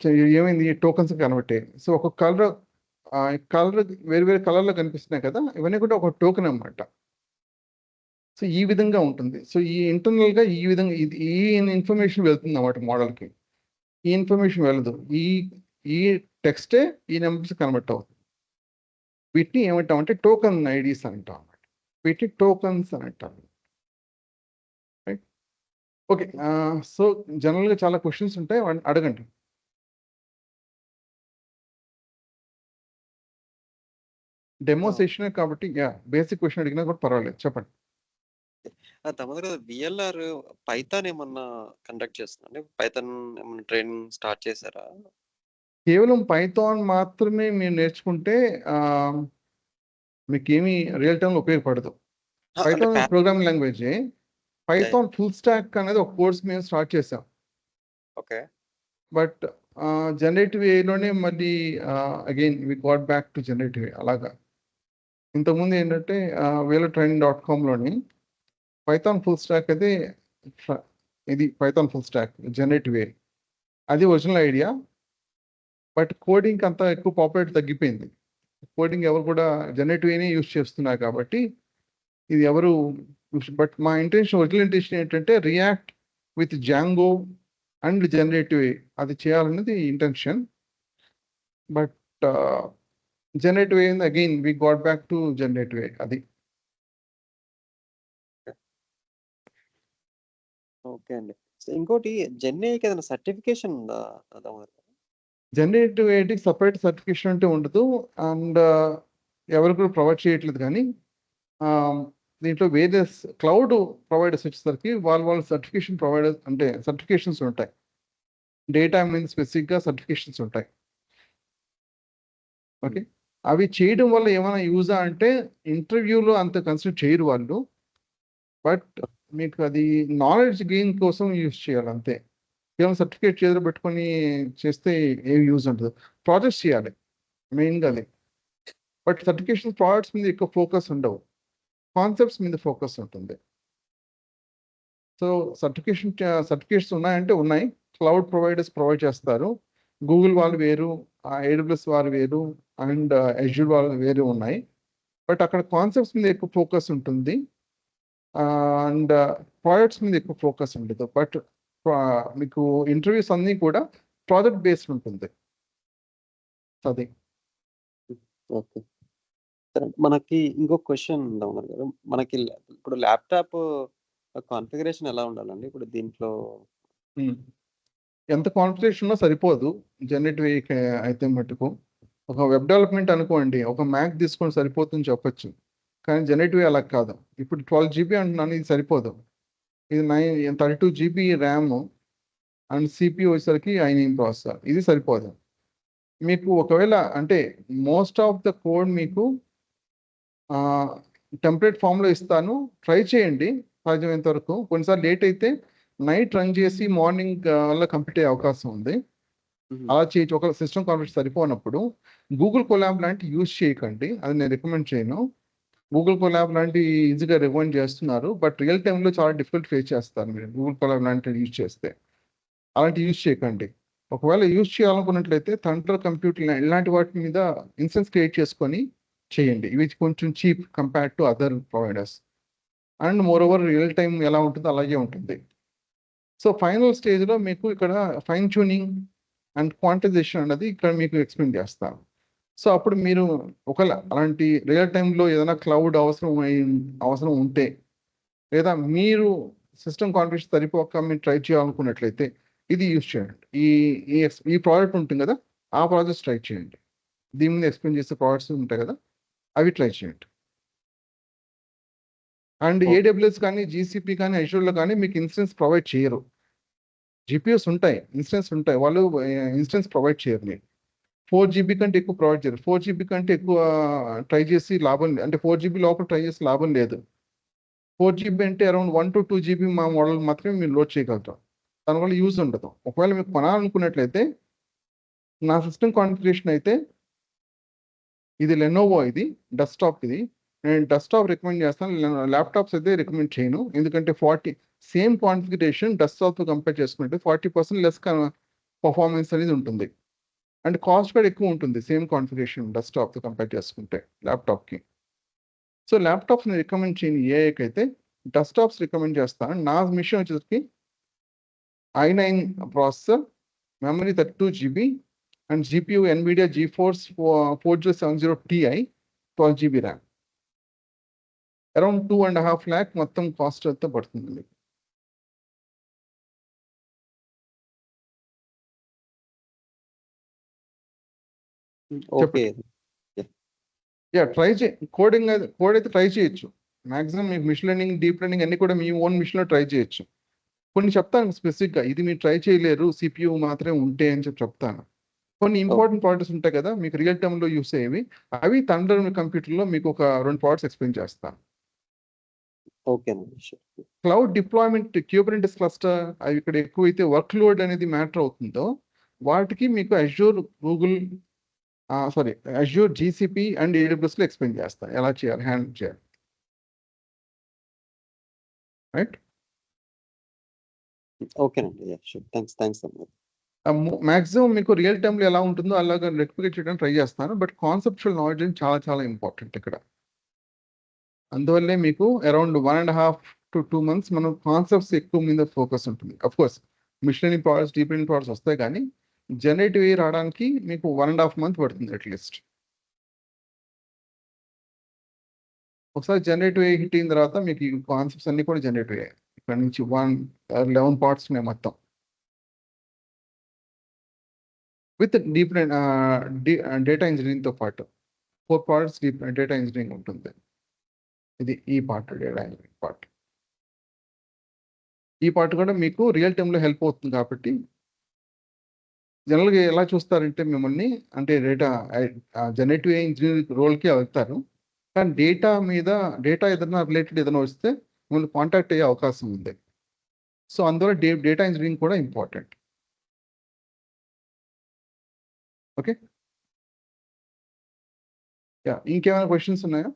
సో ఏమైంది, టోకన్స్ కన్వర్ట్ అయ్యాయి. సో ఒక కలర్ వేరు వేరు కలర్లో కనిపిస్తున్నాయి కదా, ఇవన్నీ కూడా ఒక టోకెన్ అన్నమాట. సో ఈ విధంగా ఉంటుంది. సో ఈ ఇంటర్నల్గా ఈ విధంగా ఈ ఇన్ఫర్మేషన్ వెళ్తుంది అన్నమాట మోడల్కి. ఈ ఇన్ఫర్మేషన్ వెళ్ళదు, ఈ టెక్స్టే ఈ నెంబర్స్ కన్వర్ట్ అవుతుంది. వీటిని ఏమంటామంటే టోకెన్ ఐడీస్ అంటాం అన్నమాట. పెట్టి టోకన్స్ అని అంటారు. రైట్. ఓకే. సో జనరల్గా చాలా క్వశ్చన్స్ ఉంటాయి, అడగండి. డెమో సెషన్ కాబట్టి బేసిక్ క్వశ్చన్ అడిగినా కూడా పర్వాలేదు, చెప్పండి. తమరు విఎల్ఆర్ పైథాన్ ఏమన్నా కండక్ట్ చేస్తున్నారండి? పైథాన్ ఏమన్నా ట్రైనింగ్ స్టార్ట్ చేశారా? కేవలం పైథాన్ మాత్రమే మీరు నేర్చుకుంటే మీకేమీ రియల్ టైంలో ఉపయోగపడదు. Python programming language. Python full stock అనేది ఒక కోర్స్ మేము స్టార్ట్ చేసాం. ఓకే. బట్ జనరేటివ్ ఏలోనే మళ్ళీ again we got back to generative అలాగా. ఇంతకుముందు ఏంటంటే VeloTraining.comలోని పైథాన్ ఫుల్ స్టాక్ అయితే ఇది Python full stack generative AI, అది ఒరిజినల్ ఐడియా. బట్ కోడింగ్ అంతా ఎక్కువ పాపులారిటీ తగ్గిపోయింది. కోడింగ్ ఎవరు కూడా జనరేటివ్నే యూజ్ చేస్తున్నారు కాబట్టి ఇది ఎవరు. బట్ మా ఒరిజినల్ ఇంటెన్షన్ ఏంటంటే React with Django and generative అది చేయాలన్నది ఇంటెన్షన్. బట్ జనరేటివ్ అయింది, again we got back to generative అది. ఓకే అండి. సో ఇంకోటి జెన్ఏకి ఏదైనా సర్టిఫికేషన్ ఉందా? జనరేటివ్ ఏఐకి సపరేట్ సర్టిఫికేషన్ అంటే ఉండదు, అండ్ ఎవరు కూడా ప్రొవైడ్ చేయట్లేదు. కానీ దీంట్లో వేరియస్ క్లౌడ్ ప్రొవైడర్స్ వచ్చేసరికి వాళ్ళ సర్టిఫికేషన్ ప్రొవైడర్స్ అంటే సర్టిఫికేషన్స్ ఉంటాయి. డేటా మీద స్పెసిఫిక్గా సర్టిఫికేషన్స్ ఉంటాయి. ఓకే. అవి చేయడం వల్ల ఏమైనా యూజా అంటే ఇంటర్వ్యూలో అంత కన్సిడర్ చేయరు వాళ్ళు. బట్ మీకు అది నాలెడ్జ్ గెయిన్ కోసం యూజ్ చేయాలి అంతే. కేవలం సర్టిఫికేట్ చేతిలో పెట్టుకొని చేస్తే ఏం యూజ్ ఉంటుంది. ప్రాజెక్ట్స్ చేయాలి మెయిన్గా అది. బట్ సర్టిఫికేషన్ ప్రాజెక్ట్స్ మీద ఎక్కువ ఫోకస్ ఉండవు, కాన్సెప్ట్స్ మీద ఫోకస్ ఉంటుంది. సో సర్టిఫికేట్స్ ఉన్నాయంటే ఉన్నాయి. క్లౌడ్ ప్రొవైడర్స్ ప్రొవైడ్ చేస్తారు. గూగుల్ వాళ్ళు వేరు, AWS వారు వేరు, అండ్ Azure వాళ్ళు వేరు ఉన్నాయి. బట్ అక్కడ కాన్సెప్ట్స్ మీద ఎక్కువ ఫోకస్ ఉంటుంది, అండ్ ప్రాజెక్ట్స్ మీద ఎక్కువ ఫోకస్ ఉండదు. బట్ మీకు ఇంటర్వ్యూస్ అన్నీ కూడా ప్రాజెక్ట్ బేస్డ్ ఉంటుంది అది. ఓకే. మనకి ఇంకొక క్వశ్చన్ ఉందన్నారు కదా, మనకి ఇప్పుడు ల్యాప్టాప్ కాన్ఫిగరేషన్ ఎలా ఉండాలండి ఇప్పుడు దీంట్లో? ఎంత కాన్ఫిగరేషన్లో సరిపోదు జనరేటివ్ అయితే మటుకు. ఒక వెబ్ డెవలప్మెంట్ అనుకోండి, ఒక మ్యాక్ తీసుకొని సరిపోతుందని చెప్పొచ్చు. కానీ జనరేటివ్ అలా కాదు. ఇప్పుడు 12 GB అంటున్నాను, ఇది సరిపోదు. ఇది 32 GB ర్యామ్ అండ్ CPU వచ్చేసరికి i9 ప్రాసెసర్, ఇది సరిపోదు. మీకు ఒకవేళ అంటే మోస్ట్ ఆఫ్ ద కోడ్ మీకు టెంప్లెట్ ఫామ్లో ఇస్తాను, ట్రై చేయండి సాధ్యమైనంత వరకు. కొన్నిసార్లు లేట్ అయితే నైట్ రన్ చేసి మార్నింగ్ వల్ల కంప్లీట్ అయ్యే అవకాశం ఉంది. అలా చేయొచ్చు. ఒక సిస్టమ్ కాన్ఫిగరేషన్ సరిపోనప్పుడు గూగుల్ కొలాబ్ లాంటి యూజ్ చేయకండి, అది నేను రికమెండ్ చేయను. గూగుల్ కొలాబ్ లాంటి ఈజీగా రికమెండ్ చేస్తున్నారు, బట్ రియల్ టైంలో చాలా డిఫికల్ట్ ఫేస్ చేస్తారు మీరు గూగుల్ కొలాబ్ లాంటివి యూజ్ చేస్తే. అలాంటి యూజ్ చేయకండి. ఒకవేళ యూజ్ చేయాలనుకున్నట్లయితే థండర్ కంప్యూటర్ ఇలాంటి వాటి మీద ఇన్స్టెన్స్ క్రియేట్ చేసుకొని చేయండి. ఇవి కొంచెం cheap compared to other providers. And more over real time ఎలా ఉంటుందో అలాగే ఉంటుంది. సో ఫైనల్ స్టేజ్లో మీకు ఇక్కడ ఫైన్ ట్యూనింగ్ అండ్ క్వాంటైజేషన్ అనేది ఇక్కడ మీకు ఎక్స్ప్లెయిన్ చేస్తాను. సో అప్పుడు మీరు ఒకవేళ అలాంటి రియల్ టైంలో ఏదైనా క్లౌడ్ అవసరం ఉంటే, లేదా మీరు సిస్టమ్ కాన్ఫిగరేషన్ సరిపోక మీరు ట్రై చేయాలనుకున్నట్లయితే ఇది యూజ్ చేయండి. ఈ ప్రాజెక్ట్ ఉంటుంది కదా, ఆ ప్రాజెక్ట్స్ ట్రై చేయండి. దీని మీద ఎక్స్ప్లెయిన్ చేసే ప్రాజెక్ట్స్ ఉంటాయి కదా, అవి ట్రై చేయండి. అండ్ AWS కానీ GCP కానీ Azureలో కానీ మీకు ఇన్స్టెన్స్ ప్రొవైడ్ చేయరు. GPUs ఉంటాయి, ఇన్స్టెన్స్ ఉంటాయి, వాళ్ళు ఇన్స్టెన్స్ ప్రొవైడ్ చేయరు. మీరు 4 GB కంటే ఎక్కువ ప్రొవైడ్ చేయరు. 4 GB కంటే ఎక్కువ ట్రై చేసి లాభం లేదు, అంటే 4 GB లోపల ట్రై చేసి లాభం లేదు. 4 GB అంటే అరౌండ్ 1 to 2 GB మా మోడల్ మాత్రమే మీరు లోడ్ చేయగలుగుతాం. దానివల్ల యూజ్ ఉండదు. ఒకవేళ మీకు కొనాలనుకున్నట్లయితే నా సిస్టమ్ కాన్ఫిగరేషన్ అయితే ఇది లెనోవో, ఇది డెస్క్టాప్. ఇది నేను డెస్క్టాప్ రికమెండ్ చేస్తాను, ల్యాప్టాప్స్ అయితే రికమెండ్ చేయను. ఎందుకంటే సేమ్ కాన్ఫిగరేషన్ డెస్క్టాప్తో కంపేర్ చేసుకుంటే 40% లెస్ పర్ఫార్మెన్స్ అనేది ఉంటుంది. అండ్ కాస్ట్ కూడా ఎక్కువ ఉంటుంది సేమ్ కాన్ఫిగరేషన్ డెస్క్టాప్తో కంపేర్ చేసుకుంటే ల్యాప్టాప్కి. సో ల్యాప్టాప్స్ నేను రికమెండ్ చేయను ఏఐకి అయితే, డెస్క్టాప్స్ రికమెండ్ చేస్తాను. నా మిషన్ వచ్చేసరికి i9 processor, memory 32 GB, and GPU NVIDIA GeForce 4070 Ti, 12 GB RAM. Around 2.5 lakh మొత్తం కాస్ట్ అంతా పడుతుంది మీకు. ఓకే. ట్రై కోడ్ అయితే ట్రై చేయొచ్చు. మాక్సిమం మీకు మిషన్ లెర్నింగ్, డీప్ లెర్నింగ్ అన్ని కూడా మీ ఓన్ మిషన్లో ట్రై చేయొచ్చు. కొన్ని చెప్తాను స్పెసిఫిక్గా, ఇది మీరు ట్రై చేయలేరు CPU మాత్రమే ఉంటే అని చెప్తాను. కొన్ని ఇంపార్టెంట్ ప్రాజెక్ట్స్ ఉంటాయి కదా మీకు రియల్ టైమ్లో యూస్ అయ్యేవి, అవి థండర్ కంప్యూటర్లో మీకు ఒక 2 ప్రాజెక్ట్స్ ఎక్స్ప్లెయిన్ చేస్తాను. ఓకేనండి. క్లౌడ్ డిప్లాయ్మెంట్, క్యూబర్నెటిస్ క్లస్టర్, అవి ఇక్కడ ఎక్కువైతే వర్క్ లోడ్ అనేది మ్యాటర్ అవుతుందో వాటికి మీకు అజ్యూర్ GCP అండ్ AWSలో ఎక్స్ప్లెయిన్ చేస్తాను ఎలా చేయాలి, హ్యాండిల్ చేయాలి. రైట్. ఓకేనండి. థ్యాంక్స్ అమ్మా. మాక్సిమం మీకు రియల్ టైమ్లో ఎలా ఉంటుందో అలాగా రెక్టిఫికేట్ చేయడానికి ట్రై చేస్తాను. బట్ కాన్సెప్చువల్ నాలెడ్జ్ చాలా చాలా ఇంపార్టెంట్ ఇక్కడ. అందువల్లే మీకు అరౌండ్ 1.5 to 2 months మనం కాన్సెప్ట్స్ ఎక్కువ మీద ఫోకస్ ఉంటుంది. Of course machine learning projects, deep learning projects వస్తాయి, కానీ జనరేటివ్ AI రావడానికి మీకు 1.5 months పడుతుంది అట్లీస్ట్. ఒకసారి జనరేటివ్ AI హిట్ అయిన తర్వాత మీకు ఈ కాన్సెప్ట్స్ అన్ని కూడా జనరేటివ్ AI. ఇక్కడ నుంచి 11 parts ఉన్నాయి మొత్తం. విత్ డీప్ డేటా ఇంజనీరింగ్తో పాటు 4 parts డేటా ఇంజనీరింగ్ ఉంటుంది. ఇది ఈ పార్ట్, డేటా ఇంజనీరింగ్ పార్ట్. ఈ పార్ట్ కూడా మీకు రియల్ టైమ్లో హెల్ప్ అవుతుంది. కాబట్టి జనరల్గా ఎలా చూస్తారంటే మిమ్మల్ని, అంటే జనరేటివ్ AI ఇంజనీరింగ్ రోల్కి వెళ్తారు, కానీ డేటా ఏదైనా రిలేటెడ్ ఏదైనా వస్తే మిమ్మల్ని కాంటాక్ట్ అయ్యే అవకాశం ఉంది. సో అందువల్ల డేటా ఇంజనీరింగ్ కూడా ఇంపార్టెంట్. ఓకే, ఇంకేమైనా క్వశ్చన్స్ ఉన్నాయా?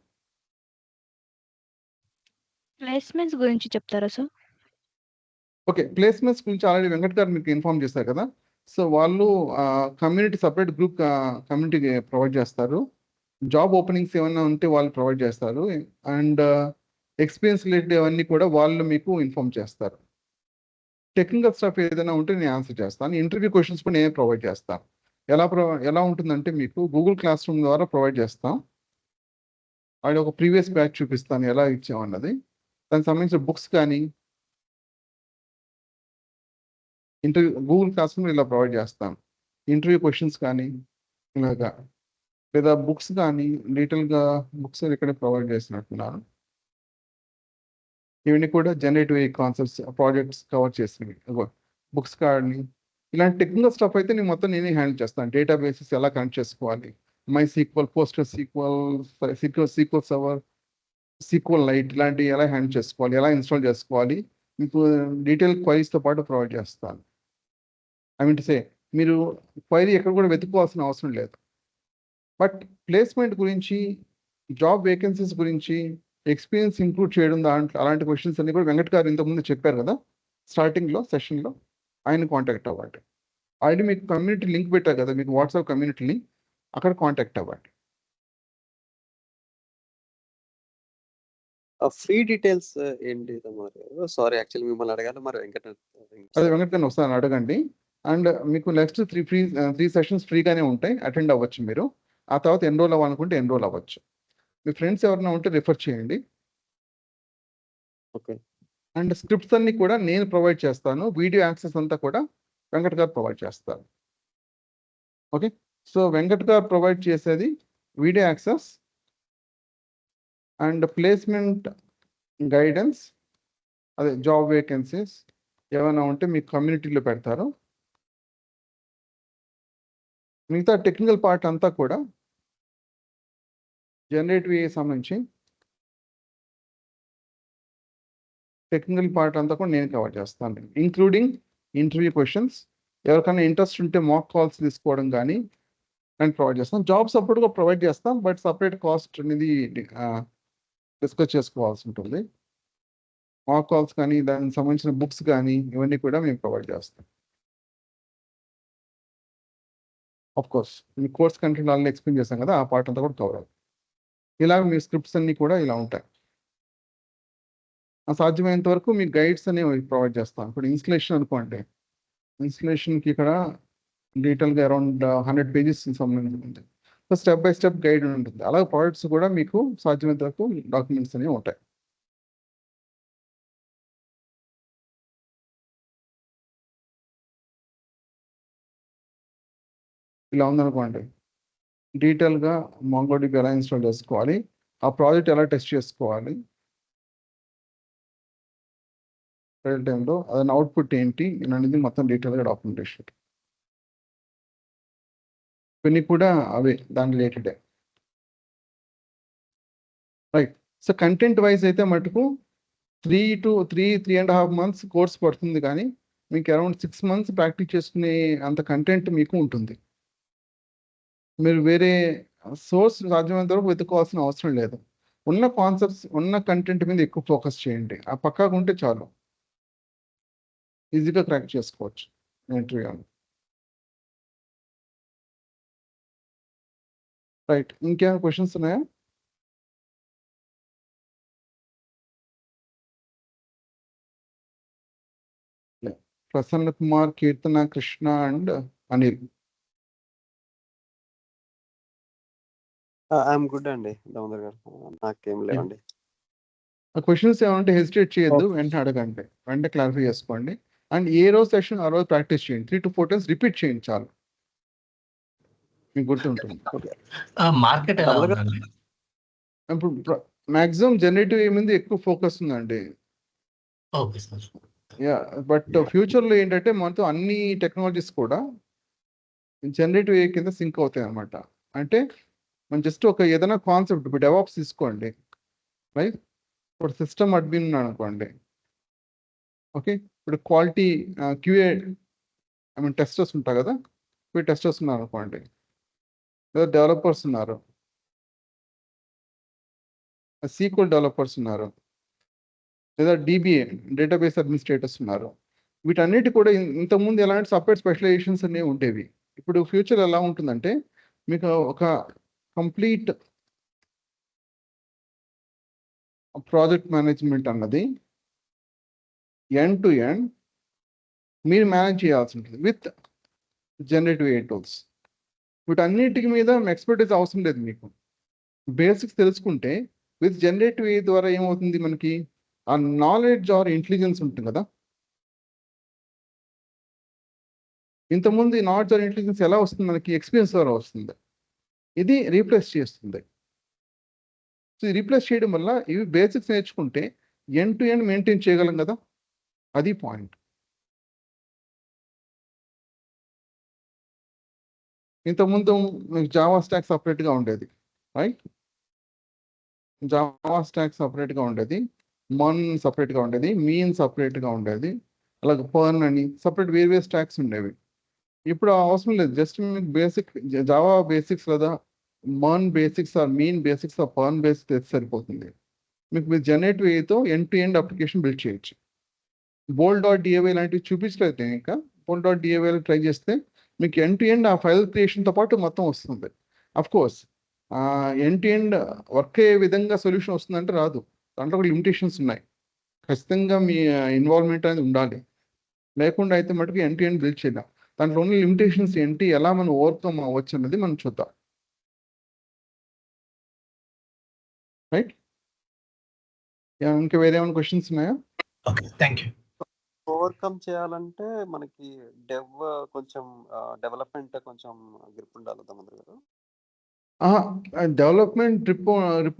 ప్లేస్మెంట్స్ గురించి చెప్తారా సార్? ఓకే, ప్లేస్మెంట్స్ గురించి ఆల్రెడీ వెంకట్ గారు మీకు ఇన్ఫార్మ్ చేశారు కదా. సో వాళ్ళు కమ్యూనిటీ సపరేట్ గ్రూప్ కమ్యూనిటీకి ప్రొవైడ్ చేస్తారు. జాబ్ ఓపెనింగ్స్ ఏమైనా ఉంటే వాళ్ళు ప్రొవైడ్ చేస్తారు. అండ్ ఎక్స్పీరియన్స్ రిలేటెడ్ అవన్నీ కూడా వాళ్ళు మీకు ఇన్ఫార్మ్ చేస్తారు. టెక్నికల్ స్టాఫ్ ఏదైనా ఉంటే నేను ఆన్సర్ చేస్తాను. ఇంటర్వ్యూ క్వశ్చన్స్ కూడా నేను ప్రొవైడ్ చేస్తాను. ఎలా ఉంటుందంటే మీకు గూగుల్ క్లాస్ రూమ్ ద్వారా ప్రొవైడ్ చేస్తాం. వాళ్ళు ఒక ప్రీవియస్ బ్యాచ్ చూపిస్తాను ఎలా ఇచ్చామన్నది. దానికి సంబంధించిన బుక్స్ కానీ గూగుల్ క్లాస్ రూమ్ ఇలా ప్రొవైడ్ చేస్తాం. ఇంటర్వ్యూ క్వశ్చన్స్ కానీ ఇలాగా, లేదా బుక్స్ కానీ డీటెయిల్గా బుక్స్ ఇక్కడే ప్రొవైడ్ చేసినట్టున్నాను. ఇవన్నీ కూడా generative AI concepts, projects cover చేసినవి. బుక్స్ కానీ ఇలాంటి టెక్నికల్ స్టఫ్ అయితే నేను మొత్తం నేనే హ్యాండిల్ చేస్తాను. డేటాబేసెస్ ఎలా కనెక్ట్ చేసుకోవాలి, MySQL, SQL server, SQL light ఇలాంటివి ఎలా హ్యాండిల్ చేసుకోవాలి, ఎలా ఇన్స్టాల్ చేసుకోవాలి, మీకు డీటెయిల్ క్వైరీస్తో పాటు ప్రొవైడ్ చేస్తాను. ఐ మీన్ టు సే, మీరు క్వైరీ ఎక్కడ కూడా వెతుక్కోవాల్సిన అవసరం లేదు. బట్ ప్లేస్మెంట్ గురించి, జాబ్ వేకెన్సీస్ గురించి, ఎక్స్పీరియన్స్ ఇంక్లూడ్ చేయడం దాంట్లో అలాంటి క్వశ్చన్స్ అన్ని కూడా వెంకట్ గారు ఇంతకుముందు చెప్పారు కదా స్టార్టింగ్లో సెషన్లో, ఆయన కాంటాక్ట్ అవ్వండి. ఆల్రెడీ మీకు కమ్యూనిటీ లింక్ పెట్టారు కదా, మీకు వాట్సాప్ కమ్యూనిటీ లింక్, అక్కడ కాంటాక్ట్ అవ్వండి. ఫ్రీ డీటెయిల్స్ ఏంటి మరి? సారీ, యాక్చువల్లీ మిమ్మల్ని అడగాలి, మరి అదే వెంకట్ గారిని ఒకసారి అడగండి. అండ్ మీకు నెక్స్ట్ 3 సెషన్స్ ఫ్రీగానే ఉంటాయి, అటెండ్ అవ్వచ్చు మీరు. ఆ తర్వాత ఎన్రోల్ అవ్వాలనుకుంటే ఎన్రోల్ అవ్వచ్చు. మీ ఫ్రెండ్స్ ఎవరైనా ఉంటే రిఫర్ చేయండి. ఓకే. అండ్ స్క్రిప్ట్స్ అన్ని కూడా నేను ప్రొవైడ్ చేస్తాను. వీడియో యాక్సెస్ అంతా కూడా వెంకట్ గారు ప్రొవైడ్ చేస్తారు. ఓకే, సో వెంకట్ గారు ప్రొవైడ్ చేసేది video access and placement guidance, అదే జాబ్ వేకెన్సీస్ ఏమైనా ఉంటే మీకు కమ్యూనిటీలో పెడతారు. మిగతా టెక్నికల్ పార్ట్ అంతా కూడా జనరేటివ్ AI సంబంధించి టెక్నికల్ పార్ట్ అంతా కూడా నేను కవర్ చేస్తాను, ఇంక్లూడింగ్ ఇంటర్వ్యూ క్వశ్చన్స్. ఎవరికైనా ఇంట్రెస్ట్ ఉంటే మాక్ కాల్స్ తీసుకోవడం కానీ నేను ప్రొవైడ్ చేస్తాను. జాబ్ సపోర్ట్గా ప్రొవైడ్ చేస్తాం, బట్ సపరేట్ కాస్ట్ అనేది డిస్కస్ చేసుకోవాల్సి ఉంటుంది. మాక్ కాల్స్ కానీ దానికి సంబంధించిన బుక్స్ కానీ ఇవన్నీ కూడా మేము ప్రొవైడ్ చేస్తాం. Of course me course content already explain చేస్తాం కదా, ఆ పార్ట్ అంతా కూడా కవర్ అవుతుంది. ఇలా మీ స్క్రిప్ట్స్ అన్నీ కూడా ఇలా ఉంటాయి. సాధ్యమైనంత వరకు మీ గైడ్స్ అనేవి ప్రొవైడ్ చేస్తాం. ఇప్పుడు ఇన్స్టలేషన్ అనుకోండి, ఇన్స్టలేషన్కి ఇక్కడ డీటెయిల్గా అరౌండ్ 100 pages సంబంధించి స్టెప్ బై స్టెప్ గైడ్ ఉంటుంది. అలాగే ప్రాజెక్ట్స్ కూడా మీకు సాధ్యమైనంత వరకు డాక్యుమెంట్స్ అనేవి ఉంటాయి. ఇలా ఉందనుకోండి, డీటెయిల్గా MongoDB ఎలా ఇన్స్టాల్ చేసుకోవాలి, ఆ ప్రాజెక్ట్ ఎలా టెస్ట్ చేసుకోవాలి, రియల్ టైంలో అదని అవుట్పుట్ ఏంటి అనేది మొత్తం డీటెయిల్గా డాక్యుమెంటేషన్. కొన్ని కూడా అవే దాని రిలేటెడే. రైట్. సో కంటెంట్ వైజ్ అయితే మటుకు 3.5 months కోర్స్ పడుతుంది, కానీ మీకు అరౌండ్ 6 months ప్రాక్టీస్ చేసుకునే అంత కంటెంట్ మీకు ఉంటుంది. మీరు వేరే సోర్స్ సాధ్యమైనంత వరకు వెతుక్కోవాల్సిన అవసరం లేదు. ఉన్న కాన్సెప్ట్స్, ఉన్న కంటెంట్ మీద ఎక్కువ ఫోకస్ చేయండి. ఆ పక్కాగా ఉంటే చాలు, ఈజీగా క్రాక్ చేసుకోవచ్చు ఇంటర్వ్యూ. రైట్. ఇంకేమైనా క్వశ్చన్స్ ఉన్నాయా? Prasanna Kumar, Keerthana, Krishna and Anil. I'm good అండి దామోదర్ గారు, నాకేం లేవండి. ఆ క్వశ్చన్స్ ఏమంటే హెసిటేట్ చేయొద్దు, వెంటనే అడగండి, వెంటనే క్లారిఫై చేసుకోండి. అండ్ ఏ రోజు సెషన్ ఆ రోజు ప్రాక్టీస్ చేయండి. 3 to 4 times రిపీట్ చేయండి చాలు, మీకు గుర్తుంటుంది. మార్కెట్ ఎలా ఉందండి? ఇప్పుడు మ్యాక్సిమం జనరేటివ్ ఏమింది ఎక్కువ ఫోకస్ ఉందండి. Okay sir. యా, బట్ ఫ్యూచర్లో ఏంటంటే మనతో అన్ని టెక్నాలజీస్ కూడా జనరేటివ్ ఏ కింద సింక్ అవుతాయి అనమాట. అంటే మనం జస్ట్ ఒక ఏదైనా కాన్సెప్ట్, ఇప్పుడు డెవాప్స్ తీసుకోండి, రైట్? ఇప్పుడు సిస్టమ్ అడ్మిన్ అనుకోండి, ఓకే. ఇప్పుడు క్వాలిటీ క్యూఏ టెస్టర్స్ ఉంటారు కదా, క్యూఏ టెస్టర్స్ ఉన్నారు అనుకోండి, లేదా డెవలపర్స్ ఉన్నారు, SQL డెవలపర్స్ ఉన్నారు, లేదా DBA డేటాబేస్ అడ్మినిస్ట్రేటర్స్ ఉన్నారు. వీటన్నిటి కూడా ఇంతకుముందు ఎలాంటి సపరేట్ స్పెషలైజేషన్స్ అనేవి ఉండేవి. ఇప్పుడు ఫ్యూచర్ ఎలా ఉంటుందంటే మీకు ఒక కంప్లీట్ ప్రాజెక్ట్ మేనేజ్మెంట్ అన్నది ఎండ్ టు ఎండ్ మీరు మేనేజ్ చేయాల్సి ఉంటుంది విత్ జనరేటివ్ AI టూల్స్. వీటన్నిటికి మీద ఎక్స్పర్టైజ్ అవసరం లేదు. మీకు బేసిక్స్ తెలుసుకుంటే విత్ జనరేటివ్ AI ద్వారా ఏమవుతుంది, మనకి ఆ నాలెడ్జ్ ఆర్ ఇంటెలిజెన్స్ ఉంటుంది కదా. ఇంతకుముందు ఈ నాలెడ్జ్ ఆర్ ఇంటెలిజెన్స్ ఎలా వస్తుంది, మనకి ఎక్స్పీరియన్స్ ద్వారా వస్తుంది. ఇది రీప్లేస్ చేస్తుంది. సో ఇది రీప్లేస్ చేయడం వల్ల ఇవి బేసిక్స్ నేర్చుకుంటే ఎండ్ టు ఎండ్ మెయింటైన్ చేయగలం కదా, అది పాయింట్. ఇంతకుముందు మీకు జావా స్టాక్ సపరేట్గా ఉండేది, రైట్? జావా స్టాక్ సపరేట్గా ఉండేది, మన్ సపరేట్గా ఉండేది, మీన్ సపరేట్గా ఉండేది, అలాగే పర్న్ అని సపరేట్ వేరే స్టాక్స్ ఉండేవి. ఇప్పుడు అవసరం లేదు, జస్ట్ మీకు బేసిక్ జావా బేసిక్స్ లేదా మన్ basics or MEAN basics or పర్న్ బేసిక్స్ తెచ్చి సరిపోతుంది. మీకు మీరు జనరేటివ్ ఏతో end to end application build చేయొచ్చు. bold.dai లాంటివి చూపించలేదు నేను ఇంకా. bold.dai ట్రై చేస్తే మీకు ఎండ్ టు ఎండ్ ఆ ఫైల్ క్రియేషన్తో పాటు మొత్తం వస్తుంది. Of course end to end work అయ్యే విధంగా సొల్యూషన్ వస్తుందంటే రాదు, దాంట్లో కూడా లిమిటేషన్స్ ఉన్నాయి. ఖచ్చితంగా మీ ఇన్వాల్వ్మెంట్ అనేది ఉండాలి, లేకుండా అయితే మటుకు ఎండ్ టు ఎండ్ బిల్డ్ చేయలేం. దాంట్లో ఉన్న లిమిటేషన్స్ ఏంటి, ఎలా మనం ఓవర్కమ్ అవ్వచ్చు అన్నది మనం చూద్దాం, రైట్? ఇంకా వేరే ఏమైనా క్వశ్చన్స్ ఉన్నాయా? Okay, thank you. ఓవర్కమ్ చేయాలంటే మనకి కొంచెం డెవలప్మెంట్ కొంచెం గ్రిప్ ఉండాలి దామోదర్ గారు. డెవలప్మెంట్ ట్రిప్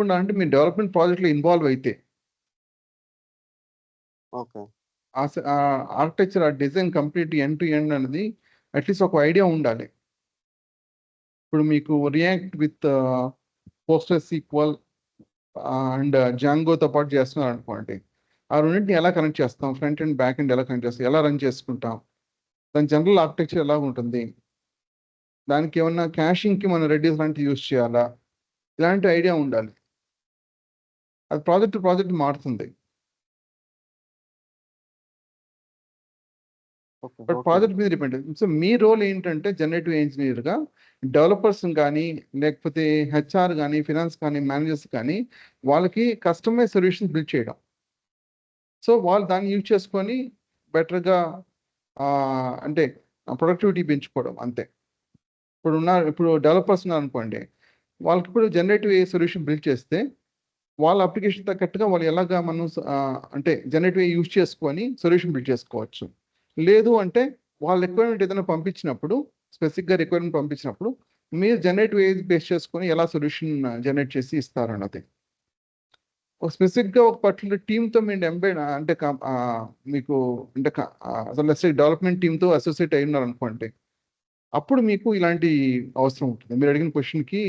ఉండాలంటే మీరు డెవలప్మెంట్ ప్రాజెక్ట్లో ఇన్వాల్వ్ అయితే, ఓకే, ఆర్కిటెక్చర్, ఆ design complete end to end అనేది అట్లీస్ట్ ఒక ఐడియా ఉండాలి. ఇప్పుడు మీకు రియాక్ట్ విత్ PostgreSQL అండ్ జాంగోతో పాటు చేస్తున్నారు అనుకోండి, ఆ రెండింటిని ఎలా కనెక్ట్ చేస్తాం, ఫ్రంట్ అండ్ బ్యాక్ అండ్ ఎలా కనెక్ట్ చేస్తాం, ఎలా రన్ చేసుకుంటాం, దాని జనరల్ ఆర్కిటెక్చర్ ఎలా ఉంటుంది, దానికి ఏమన్నా క్యాషింగ్కి మనం రెడ్యూస్ లాంటివి యూజ్ చేయాలా, ఇలాంటి ఐడియా ఉండాలి. అది ప్రాజెక్ట్ మారుతుంది. బట్ ప్రాజెక్ట్ మీద డిపెండ్. సో మీ రోల్ ఏంటంటే జనరేటివ్ ఇంజనీర్గా డెవలపర్స్ కానీ, లేకపోతే HR కానీ, ఫినాన్స్ కానీ, మేనేజర్స్ కానీ వాళ్ళకి కస్టమైజ్ సొల్యూషన్స్ బిల్డ్ చేయడం. సో వాళ్ళు దాన్ని యూజ్ చేసుకొని బెటర్గా అంటే ప్రొడక్టివిటీ పెంచుకోవడం అంతే. ఇప్పుడు డెవలపర్స్ ఉన్నారు అనుకోండి, వాళ్ళకి ఇప్పుడు జనరేటివ్ AI సొల్యూషన్ బిల్డ్ చేస్తే వాళ్ళ అప్లికేషన్ తగ్గట్టుగా వాళ్ళు ఎలాగా మనం అంటే జనరేటివ్ AI యూజ్ చేసుకొని సొల్యూషన్ బిల్డ్ చేసుకోవచ్చు. లేదు అంటే వాళ్ళ రిక్వైర్మెంట్ ఏదైనా పంపించినప్పుడు స్పెసిఫిక్గా రిక్వైర్మెంట్ పంపించినప్పుడు మీరు జనరేటివ్ ఏజ్ బేస్ చేసుకొని ఎలా సొల్యూషన్ జనరేట్ చేసి ఇస్తారన్నది. ఒక స్పెసిఫిక్గా ఒక పర్టికులర్ టీమ్తో మీరు ఎంబెడ్ అంటే మీకు అంటే అసలు డెవలప్మెంట్ టీమ్తో అసోసియేట్ అయి ఉన్నారు అనుకోండి, అప్పుడు మీకు ఇలాంటి అవసరం ఉంటుంది. మీరు అడిగిన క్వశ్చన్కి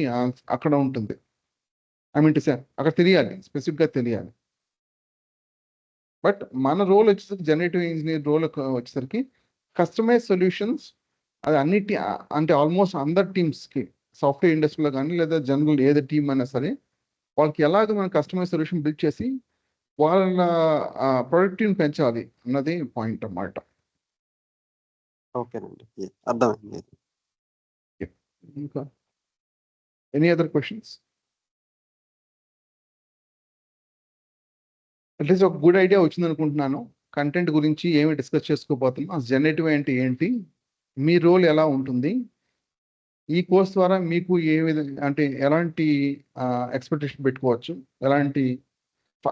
అక్కడ ఉంటుంది. ఐ మీన్ టు సే అక్కడ తెలియాలి, స్పెసిఫిక్గా తెలియాలి. బట్ మన రోల్ వచ్చేసరికి జనరేటివ్ ఇంజనీర్ రోల్ వచ్చేసరికి కస్టమైజ్ సొల్యూషన్స్ అది అన్నిటి అంటే ఆల్మోస్ట్ అందరి టీమ్స్కి సాఫ్ట్వేర్ ఇండస్ట్రీలో కానీ లేదా జనరల్ ఏది టీమ్ అయినా సరే వాళ్ళకి ఎలాగ మనం కస్టమైజ్ సొల్యూషన్ బిల్డ్ చేసి వాళ్ళ ప్రొడక్టివిటీని పెంచాలి అన్నది పాయింట్ అన్నమాట. ఓకేనండి, అర్థమైంది. ఇంకా ఎనీ అదర్ క్వశ్చన్స్? అట్లీస్ట్ ఒక గుడ్ ఐడియా వచ్చింది అనుకుంటున్నాను. కంటెంట్ గురించి ఏమి డిస్కస్ చేసుకోబోతున్నాం, జనరేటివ్ అంటే ఏంటి, మీ రోల్ ఎలా ఉంటుంది, ఈ కోర్స్ ద్వారా మీకు ఏ విధంగా అంటే ఎలాంటి ఎక్స్పెక్టేషన్ పెట్టుకోవచ్చు, ఎలాంటి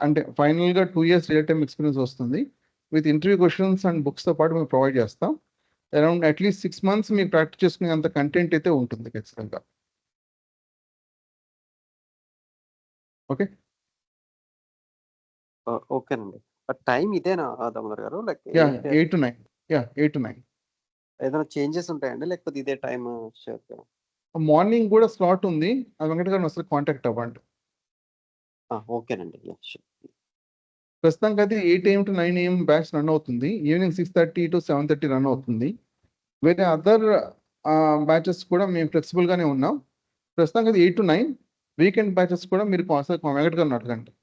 అంటే ఫైనల్గా 2 years రియల్ టైమ్ ఎక్స్పీరియన్స్ వస్తుంది. విత్ ఇంటర్వ్యూ క్వశ్చన్స్ అండ్ బుక్స్తో పాటు మేము ప్రొవైడ్ చేస్తాం. అరౌండ్ అట్లీస్ట్ 6 months మీకు ప్రాక్టీస్ చేసుకునే అంత కంటెంట్ అయితే ఉంటుంది ఖచ్చితంగా. ఓకే ఓకేనండి. టైం ఇదేనా దామోదర్ గారు? Like 8 to 9. 8 to 9. ఏదైనా చేంజెస్ ఉంటాయండి లేకపోతే ఇదే టైం షూర్? మార్నింగ్ కూడా స్లాట్ ఉంది, అది వెంకట గారిని వస్తే కాంటాక్ట్ అవ్వండి. ఓకేనండి, షూర్. ప్రస్తుతానికి అయితే 8 AM to 9 AM batch run అవుతుంది. ఈవినింగ్ 6:30 to 7:30 రన్ అవుతుంది. వేరే అదర్ బ్యాచెస్ కూడా మేము ఫ్లెక్సిబుల్గానే ఉన్నాం. ప్రస్తుతానికి అది 8 to 9. వీకెండ్ బ్యాచెస్ కూడా మీరు వెంకట గారిని అడగండి.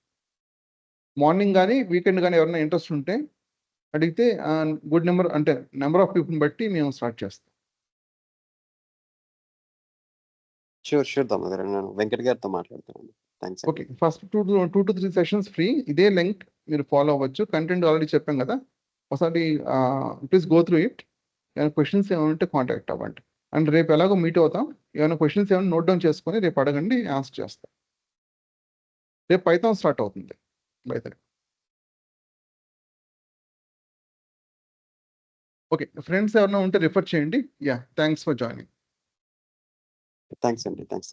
మార్నింగ్ కానీ వీకెండ్ కానీ ఎవరైనా ఇంట్రెస్ట్ ఉంటే అడిగితే గుడ్ నెంబర్ ఆఫ్ పీపుల్ని బట్టి మేము స్టార్ట్ చేస్తాం. షూర్ దామోదర్ గారు, నేను వెంకట్ గారితో మాట్లాడతానండి. Thanks. Okay, first 2 to 3 sessions free. ఇదే లింక్ మీరు ఫాలో అవ్వచ్చు. కంటెంట్ ఆల్రెడీ చెప్పాం కదా, ఒకసారి ప్లీజ్ గో త్రూ ఇట్. ఏమైనా క్వశ్చన్స్ ఏమైనా ఉంటే కాంటాక్ట్ అవ్వండి. అండ్ రేపు ఎలాగో మీట్ అవుతాం, ఏమైనా క్వశ్చన్స్ ఏమైనా నోట్ డౌన్ చేసుకొని రేపు అడగండి, ఆన్సర్ చేస్తాం. రేపు పైథాన్ స్టార్ట్ అవుతుంది బయట. ఓకే, ఫ్రెండ్స్ ఎవరైనా ఉంటే రిఫర్ చేయండి. Thanks for joining. థ్యాంక్స్ అండి. థ్యాంక్స్.